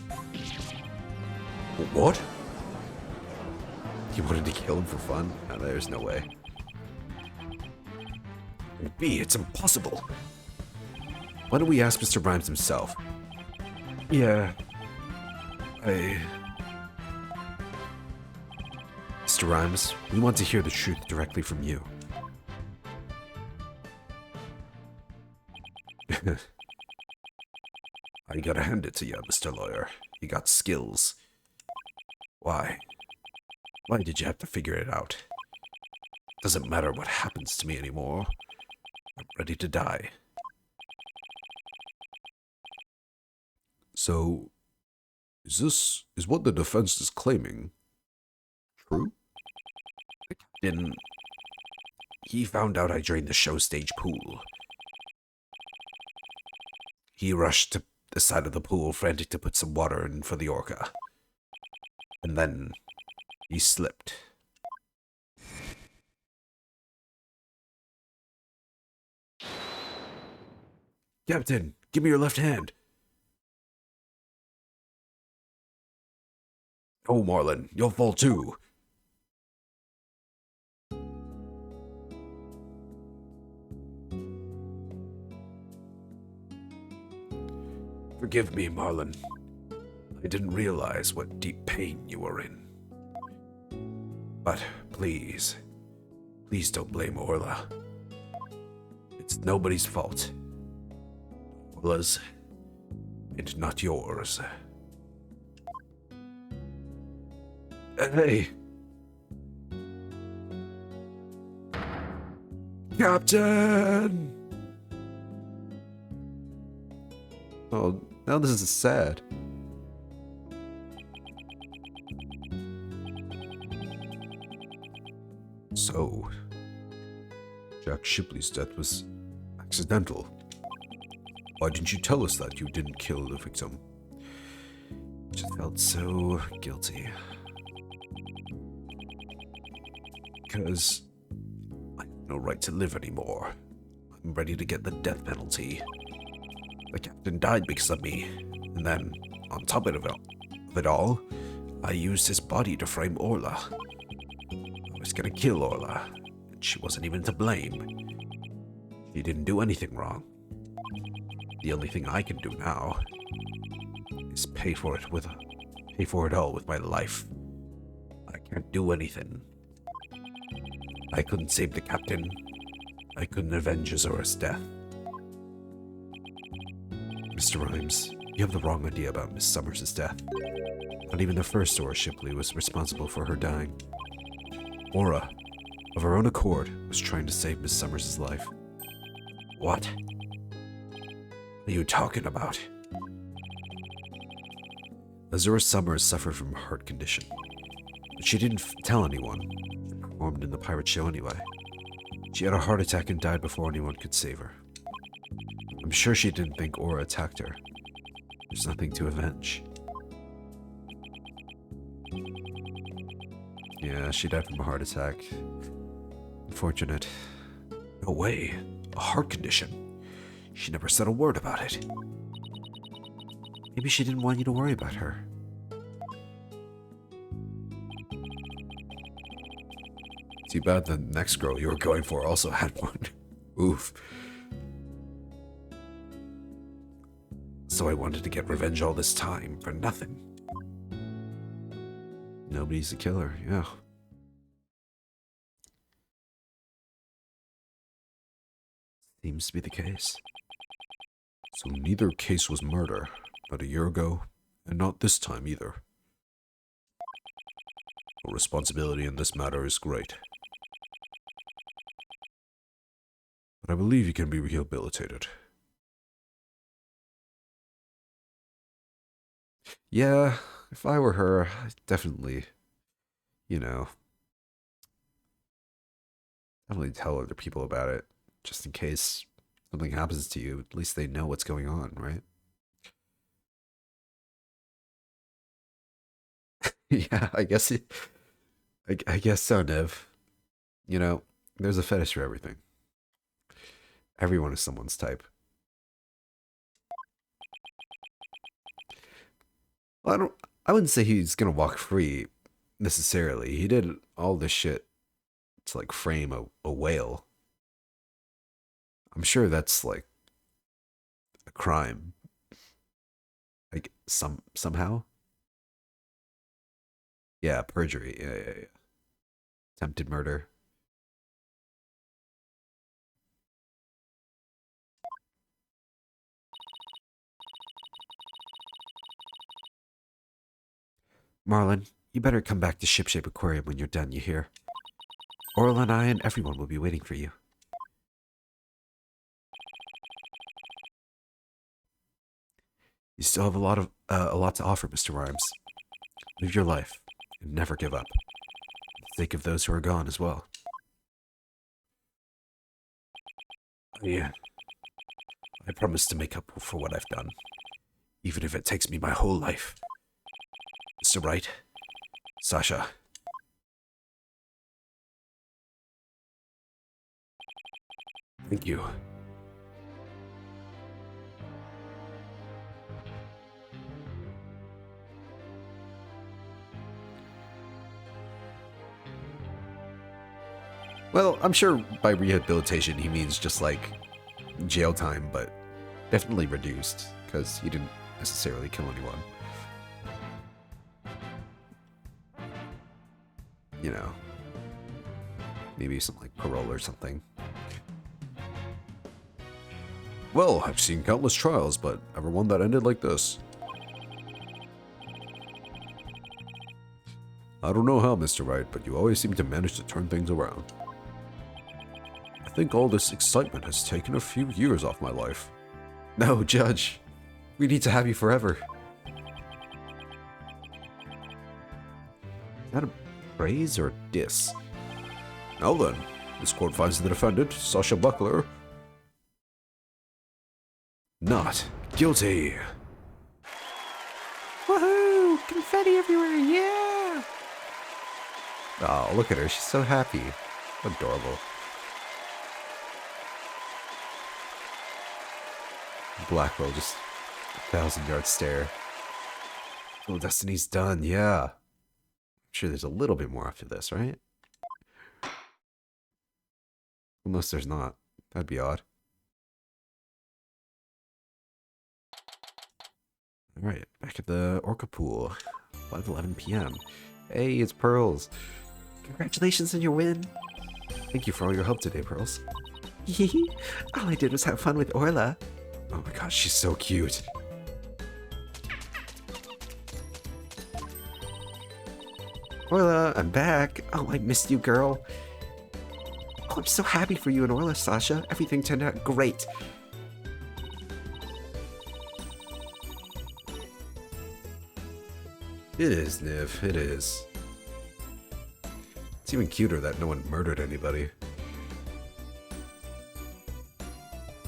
What? You wanted to kill him for fun? No, there's no way. B, it's impossible. Why don't we ask Mr. Rhymes himself? Yeah. Mr. Rhymes, we want to hear the truth directly from you. I gotta hand it to you, Mr. Lawyer. You got skills. Why? Why did you have to figure it out? Doesn't matter what happens to me anymore. I'm ready to die. So, is what the defense is claiming true? He found out I drained the show stage pool. He rushed to the side of the pool, frantic to put some water in for the orca. And then he slipped. Captain, give me your left hand. Oh, Marlin, you'll fall too. Forgive me, Marlin. I didn't realize what deep pain you were in. But please, please don't blame Orla. It's nobody's fault. Orla's, and not yours. Hey! Captain! Oh, now this is sad. So, Jack Shipley's death was accidental. Why didn't you tell us that you didn't kill the victim? Just felt so guilty. Because I have no right to live anymore. I'm ready to get the death penalty. The captain died because of me, and then, on top of it all, I used his body to frame Orla. I was gonna kill Orla, and she wasn't even to blame. She didn't do anything wrong. The only thing I can do now is pay for it all with my life. I can't do anything. I couldn't save the captain. I couldn't avenge Azura's death. Mr. Rhymes, you have the wrong idea about Miss Summers' death. Not even the first Aura Shipley was responsible for her dying. Aura, of her own accord, was trying to save Miss Summers' life. What are you talking about? Azura Summers suffered from a heart condition, but she didn't tell anyone. She performed in the pirate show anyway. She had a heart attack and died before anyone could save her. I'm sure she didn't think Aura attacked her. There's nothing to avenge. Yeah, she died from a heart attack. Unfortunate. No way. A heart condition. She never said a word about it. Maybe she didn't want you to worry about her. Too bad the next girl you were going for also had one. Oof. So I wanted to get revenge all this time for nothing. Nobody's a killer, yeah. Seems to be the case. So neither case was murder, not a year ago, and not this time either. Your responsibility in this matter is great. But I believe you can be rehabilitated. Yeah, if I were her, I'd definitely, you know, definitely tell other people about it, just in case something happens to you. At least they know what's going on, right? Yeah, I guess so, Nev. You know, there's a fetish for everything. Everyone is someone's type. Well, I wouldn't say he's gonna walk free necessarily. He did all this shit to like frame a whale. I'm sure that's like a crime. Like somehow. Yeah, perjury. Yeah. Attempted murder. Marlin, you better come back to Shipshape Aquarium when you're done, you hear? Orla and I and everyone will be waiting for you. You still have a lot to offer, Mr. Rhymes. Live your life and never give up. For the sake of those who are gone as well. Yeah. I promise to make up for what I've done, even if it takes me my whole life. Mr. Wright, Sasha. Thank you. Well, I'm sure by rehabilitation he means just like jail time, but definitely reduced, because he didn't necessarily kill anyone. You know, maybe something like parole or something. Well, I've seen countless trials, but never one that ended like this. I don't know how, Mr. Wright, but you always seem to manage to turn things around. I think all this excitement has taken a few years off my life. No, Judge. We need to have you forever. Is that a praise or a diss? Now then, this court finds the defendant, Sasha Buckler, not guilty. Woohoo! Confetti everywhere, yeah! Oh, look at her. She's so happy. Adorable. Blackwell just 1,000-yard stare. Oh, Destiny's done, yeah. I'm sure there's a little bit more after this, right? Unless there's not. That'd be odd. Alright, back at the Orca Pool. 5:11 p.m. Hey, it's Pearls. Congratulations on your win. Thank you for all your help today, Pearls. All I did was have fun with Orla. Oh my gosh, she's so cute. Orla, I'm back. Oh, I missed you, girl. Oh, I'm so happy for you and Orla, Sasha. Everything turned out great. It is, Niv, it is. It's even cuter that no one murdered anybody.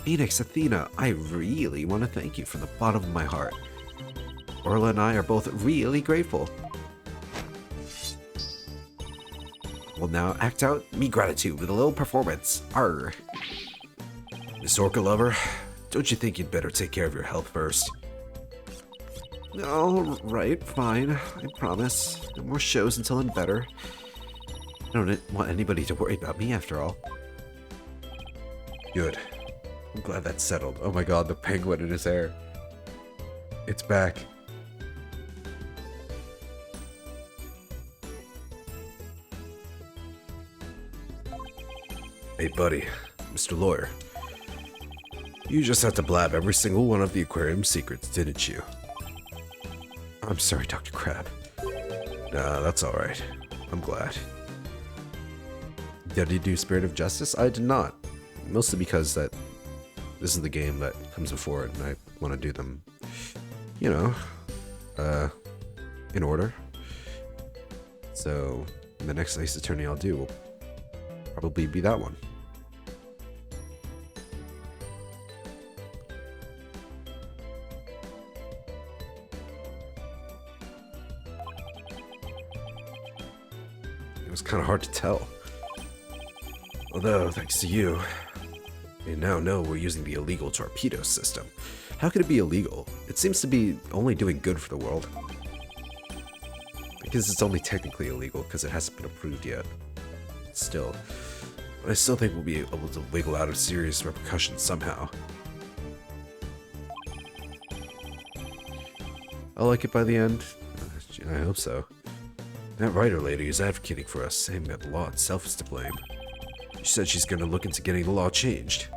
Phoenix, Athena, I really want to thank you from the bottom of my heart. Orla and I are both really grateful. We'll now act out me gratitude with a little performance. Arr. Miss Orca Lover, don't you think you'd better take care of your health first? Oh, right, fine. I promise. No more shows until I'm better. I don't want anybody to worry about me after all. Good. I'm glad that's settled. Oh my god, the penguin in his hair. It's back. Hey buddy, Mr. Lawyer. You just had to blab every single one of the aquarium's secrets, didn't you? I'm sorry, Dr. Crab. Nah, that's alright. I'm glad. Did you do Spirit of Justice? I did not. Mostly because this is the game that comes before it, and I want to do them, you know, in order. So, the next Ace Attorney I'll do will probably be that one. It was kind of hard to tell. Although, thanks to you, we now know we're using the illegal torpedo system. How could it be illegal? It seems to be only doing good for the world. Because it's only technically illegal because it hasn't been approved yet. Still, I still think we'll be able to wiggle out of serious repercussions somehow. I'll like it by the end. I hope so. That writer lady is advocating for us, saying that the law itself is to blame. She said she's going to look into getting the law changed.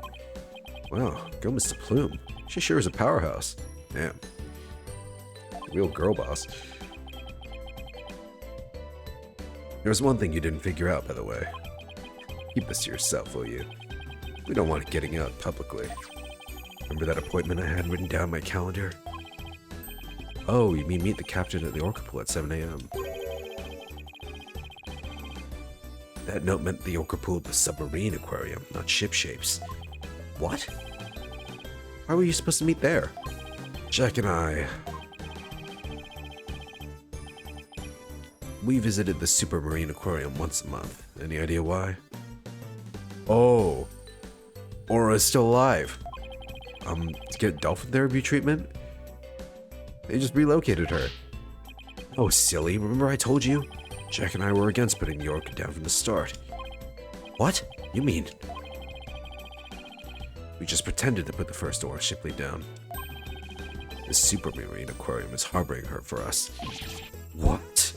Wow, go Mr. Plume. She sure is a powerhouse. Damn. Real girl boss. There's one thing you didn't figure out, by the way. Keep this to yourself, will you? We don't want it getting out publicly. Remember that appointment I had written down in my calendar? Oh, you mean meet the captain at the Orca Pool at 7 a.m. That note meant the Orca Pool was submarine aquarium, not ship shapes. What? Why were you supposed to meet there? Jack and I... We visited the Supermarine Aquarium once a month. Any idea why? Oh. Aura's still alive. To get dolphin therapy treatment? They just relocated her. Oh, silly. Remember I told you? Jack and I were against putting the Orca down from the start. What? You mean? We just pretended to put the first ore Shipley down. This supermarine aquarium is harboring her for us. What?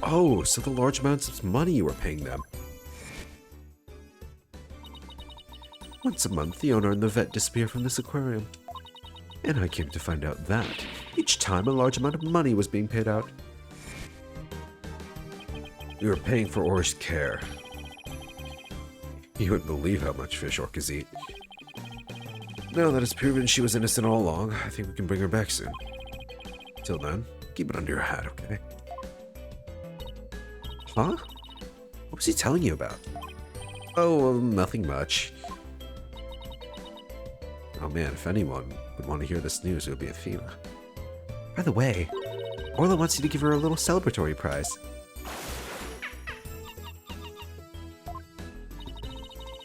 Oh, so the large amounts of money you were paying them. Once a month, the owner and the vet disappear from this aquarium. And I came to find out that each time a large amount of money was being paid out. We were paying for Or's care. You wouldn't believe how much fish orcas eat. Now that it's proven she was innocent all along, I think we can bring her back soon. Till then, keep it under your hat, okay? Huh? What was he telling you about? Oh, well, nothing much. Oh man, if anyone would want to hear this news, it would be Athena. By the way, Orla wants you to give her a little celebratory prize.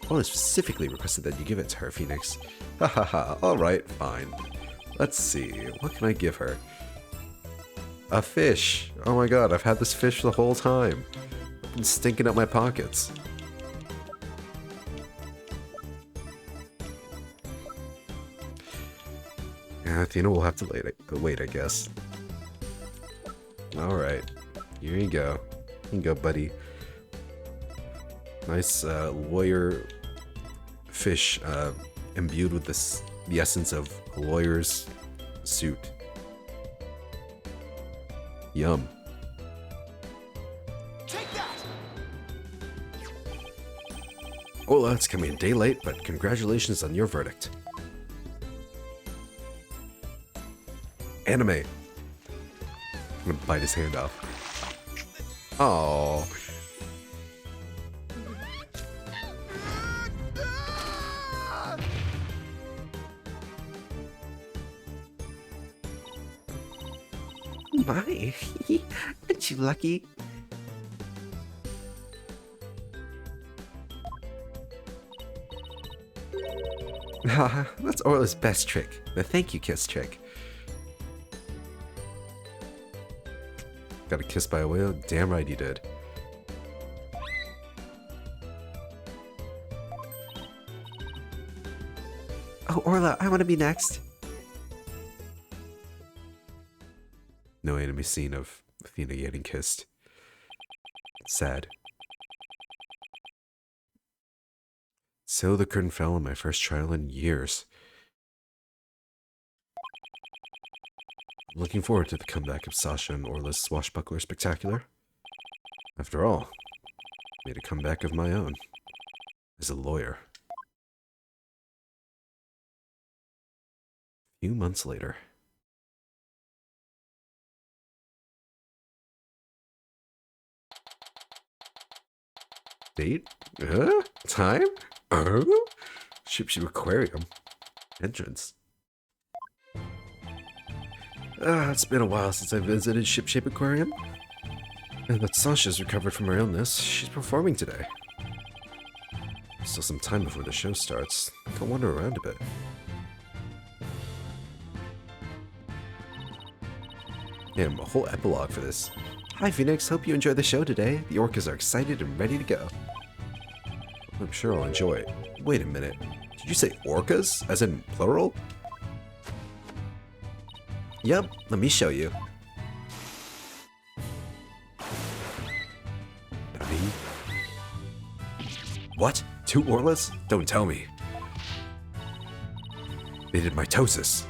Orla specifically requested that you give it to her, Phoenix. Ha ha ha, alright, fine. Let's see, what can I give her? A fish! Oh my god, I've had this fish the whole time. I've been stinking up my pockets. Yeah, Athena will have to wait, I guess. Alright, here you go. Here you go, buddy. Nice lawyer fish imbued with the essence of a lawyer's suit. Yum. Take that! Orla, it's coming a day late, but congratulations on your verdict. Anime. I'm gonna bite his hand off. Oh. My, aren't you lucky? Haha, that's Orla's best trick, the thank you kiss trick. Got a kiss by a whale? Damn right he did. Oh, Orla, I want to be next. No anime scene of Athena getting kissed. It's sad. So the curtain fell on my first trial in years. I'm looking forward to the comeback of Sasha and Orla's swashbuckler spectacular. After all, I made a comeback of my own as a lawyer. A few months later. Date? Time? Ship Aquarium. Entrance. It's been a while since I visited Ship Aquarium. And that Sasha's recovered from her illness. She's performing today. Still some time before the show starts. Go wander around a bit. Damn, a whole epilogue for this. Hi Phoenix, hope you enjoy the show today. The orcas are excited and ready to go. I'm sure I'll enjoy it. Wait a minute. Did you say orcas? As in plural? Yep, let me show you. What? 2 Orlas? Don't tell me. They did mitosis.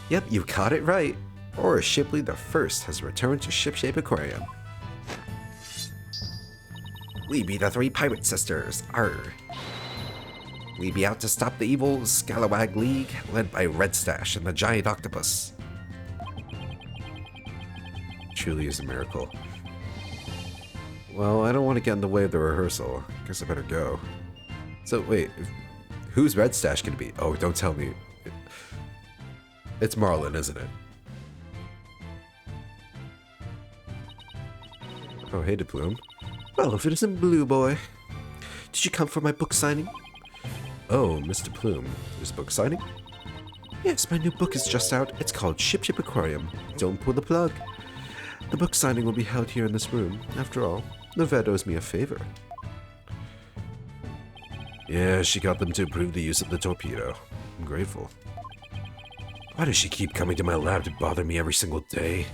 Yep, you caught it right. Orla Shipley the First has returned to Shipshape Aquarium. We be the 3 pirate sisters, arr. We be out to stop the evil Scalawag League, led by Red Stash and the giant octopus. Truly is a miracle. Well, I don't want to get in the way of the rehearsal. Guess I better go. So, wait, who's Red Stash gonna be? Oh, don't tell me. It's Marlin, isn't it? Oh, hey, DePlume. Well, if it isn't Blue Boy. Did you come for my book signing? Oh, Mr. Plume, there's a book signing? Yes, my new book is just out. It's called Ship Aquarium. Don't pull the plug. The book signing will be held here in this room. After all, the vet owes me a favor. Yeah, she got them to approve the use of the torpedo. I'm grateful. Why does she keep coming to my lab to bother me every single day?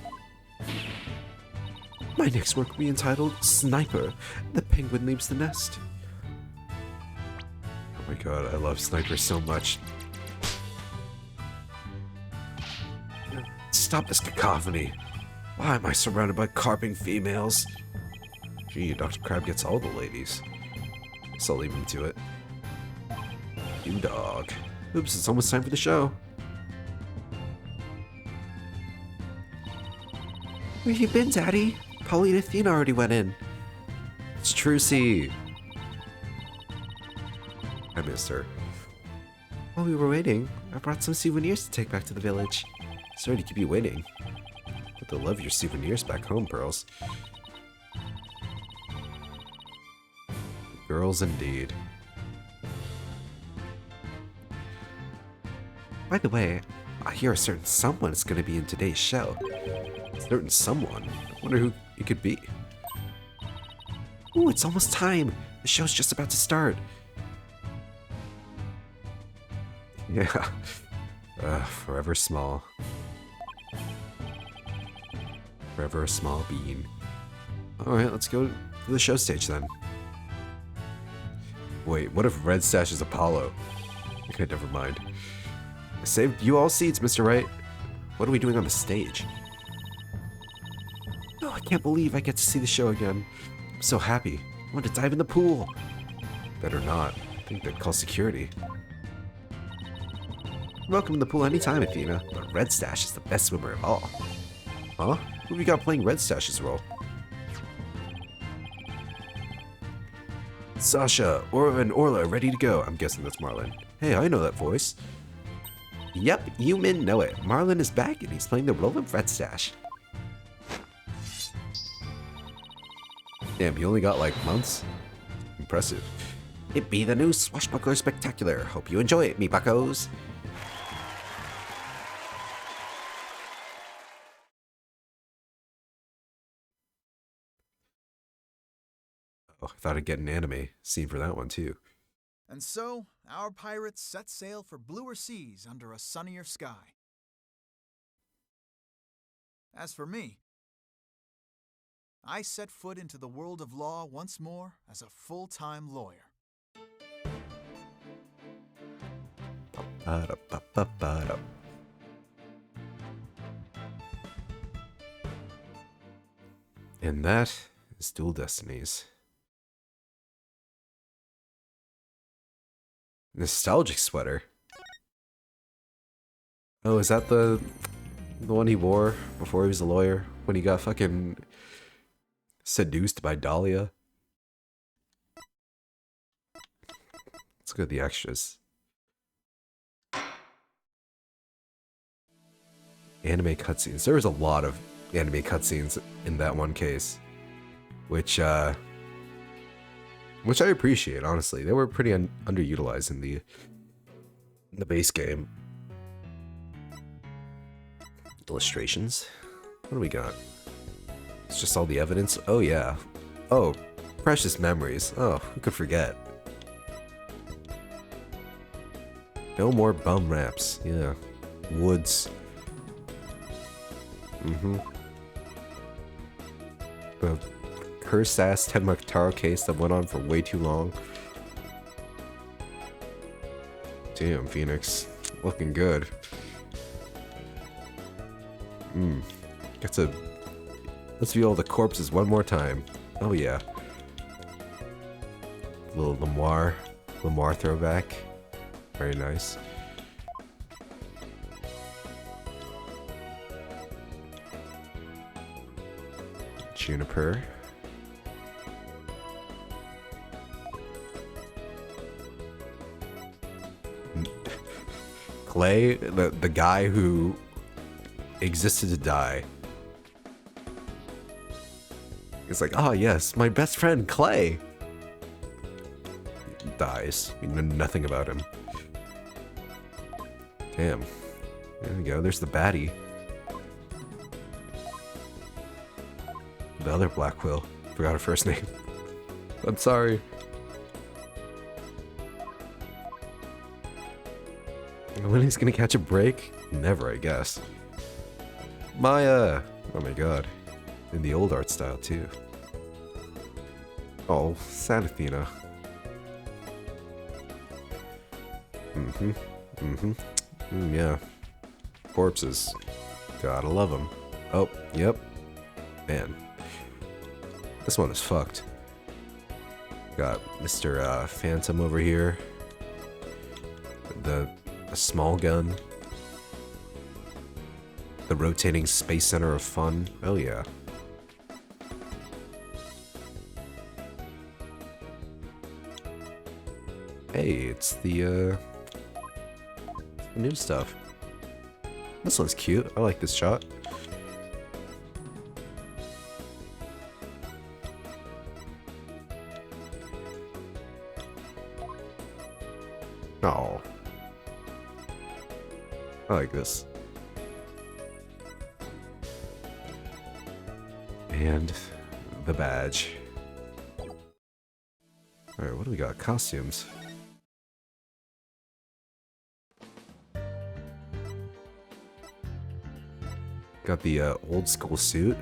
My next work will be entitled Sniper. The Penguin Leaves the Nest. Oh my god, I love Sniper so much. Stop this cacophony. Why am I surrounded by carping females? Gee, Dr. Crab gets all the ladies. So I'll leave him to it. You dog. Oops, it's almost time for the show. Where you been, Daddy? Polly and Athena already went in. It's Trucy. I missed her. While we were waiting, I brought some souvenirs to take back to the village. Sorry to keep you waiting. But they'll love your souvenirs back home, Pearls. Girls indeed. By the way, I hear a certain someone is going to be in today's show. Certain someone? I wonder who it could be. Ooh, it's almost time. The show's just about to start. Yeah. Forever small. Forever a small bean. Alright, let's go to the show stage then. Wait, what if Red Stash is Apollo? Okay, never mind. I saved you all seats, Mr. Wright. What are we doing on the stage? Oh, I can't believe I get to see the show again. I'm so happy. I want to dive in the pool. Better not. I think they'd call security. Welcome to the pool anytime, Athena, but Red Stash is the best swimmer of all. Huh? Who we got playing Red Stash's role? Sasha, Aura, and Orla are ready to go. I'm guessing that's Marlin. Hey, I know that voice. Yep, you men know it. Marlin is back and he's playing the role of Red Stash. Damn, you only got like months? Impressive. It be the new Swashbuckler Spectacular. Hope you enjoy it, me buckos. Oh, I thought I'd get an anime scene for that one too. And so, our pirates set sail for bluer seas under a sunnier sky. As for me, I set foot into the world of law once more as a full-time lawyer. Ba-da-ba-ba-ba-da. And that is Dual Destinies. Nostalgic sweater. Oh, is that the one he wore before he was a lawyer? When he got fucking seduced by Dahlia? Let's go to the extras. Anime cutscenes. There was a lot of anime cutscenes in that one case. Which I appreciate, honestly. They were pretty underutilized in the base game. Illustrations. What do we got? It's just all the evidence. Oh yeah. Oh, precious memories. Oh, who could forget? No more bum raps. Yeah. Woods. The cursed ass Tenma Taro case that went on for way too long. Damn, Phoenix. Looking good. Let's view all the corpses one more time. Oh yeah. Little Lamar throwback. Very nice. Juniper. Clay, the guy who existed to die. It's like, oh yes, my best friend Clay dies. We know nothing about him. Damn. There we go. There's the baddie. The other Black Quill. Forgot her first name. I'm sorry. When he's gonna catch a break? Never, I guess. Oh my god. In the old art style, too. Oh, sad Athena. Yeah. Corpses. Gotta love them. Oh, yep. Man. This one is fucked. Got Mr. Phantom over here. The small gun. The rotating space center of fun. Oh yeah. Hey, it's the new stuff. This one's cute. I like this shot. Oh. I like this. And the badge. Alright, what do we got? Costumes. Got the old school suit.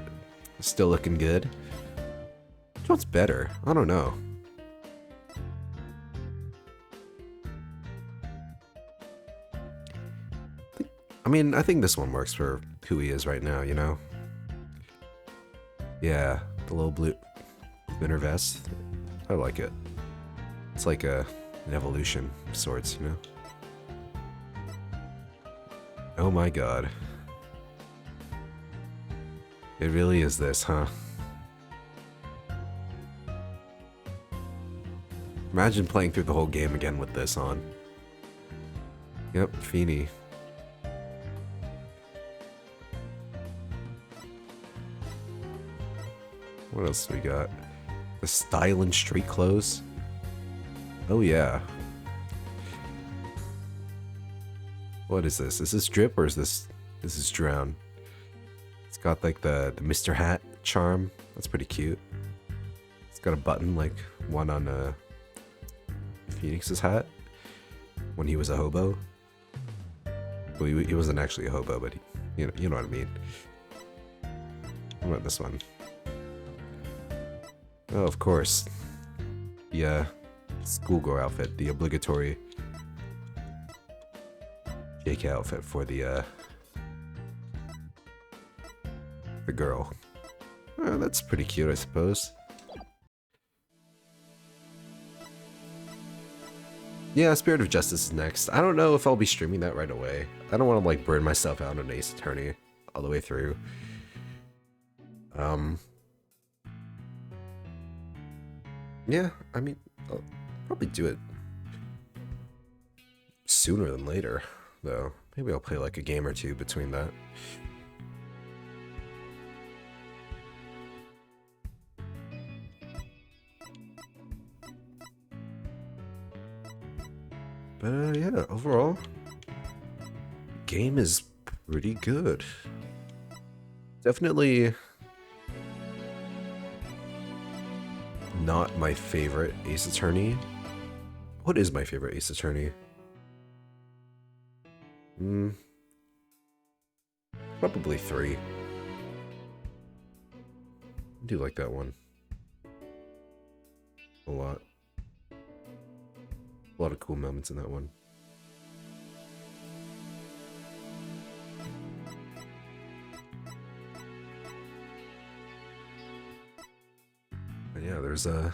Still looking good. Which one's better? I don't know. I mean, I think this one works for who he is right now, you know? Yeah, the little blue winter vest. I like it. It's like an evolution of sorts, you know? Oh my god. It really is this, huh? Imagine playing through the whole game again with this on. Yep, Feeny. What else we got? The style and street clothes. Oh yeah. What is this? Is this drip or is this is drown? It's got like the Mr. Hat charm. That's pretty cute. It's got a button like one on Phoenix's hat when he was a hobo. Well, he wasn't actually a hobo, but you know what I mean. What about this one? Oh, of course. The schoolgirl outfit, the obligatory JK outfit for the girl. Oh, that's pretty cute, I suppose. Yeah, Spirit of Justice is next. I don't know if I'll be streaming that right away. I don't want to like burn myself out on Ace Attorney all the way through. Yeah, I mean, I'll probably do it sooner than later, though. Maybe I'll play like a game or two between that. But yeah, overall, game is pretty good. Definitely not my favorite Ace Attorney. What is my favorite Ace Attorney? Probably 3. I do like that one a lot. A lot of cool moments in that one. But yeah, there's a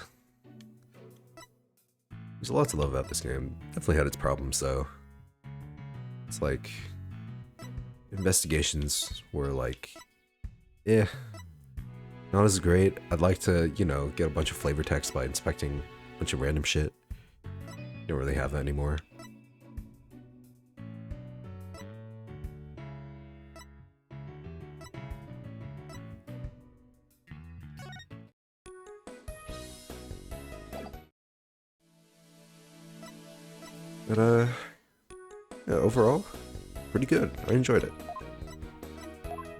lot to love about this game. Definitely had its problems though. It's like investigations were like, not as great. I'd like to, you know, get a bunch of flavor text by inspecting a bunch of random shit. Don't really have that anymore. But yeah, overall, pretty good. I enjoyed it.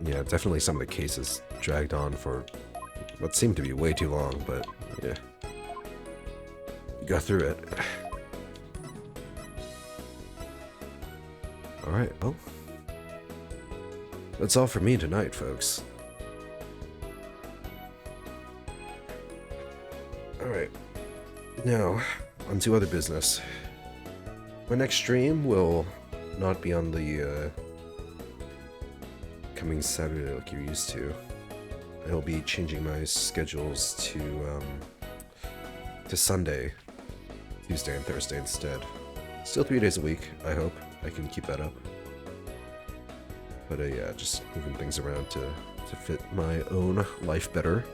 Yeah, definitely some of the cases dragged on for what seemed to be way too long, but yeah, you got through it. Alright, well. That's all for me tonight, folks. Alright. Now, on to other business. My next stream will not be on the coming Saturday like you're used to. I'll be changing my schedules to Sunday, Tuesday, and Thursday instead. Still 3 days a week, I hope. I can keep that up. But yeah, just moving things around to fit my own life better.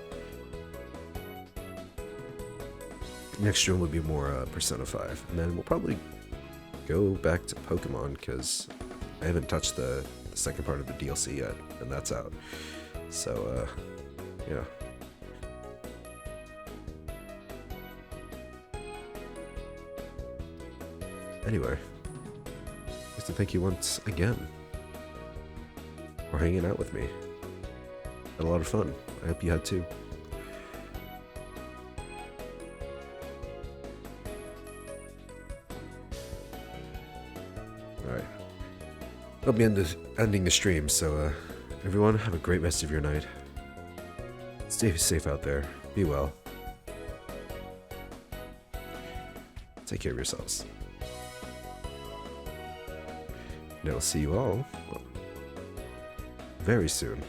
Next stream will be more Persona 5, and then we'll probably go back to Pokemon, because I haven't touched the second part of the DLC yet, and that's out. So, yeah. Anyway, I'd like to thank you once again for hanging out with me. Had a lot of fun. I hope you had too. Alright. I'll be ending the stream, so everyone have a great rest of your night. Stay safe out there. Be well. Take care of yourselves. And I'll see you all very soon.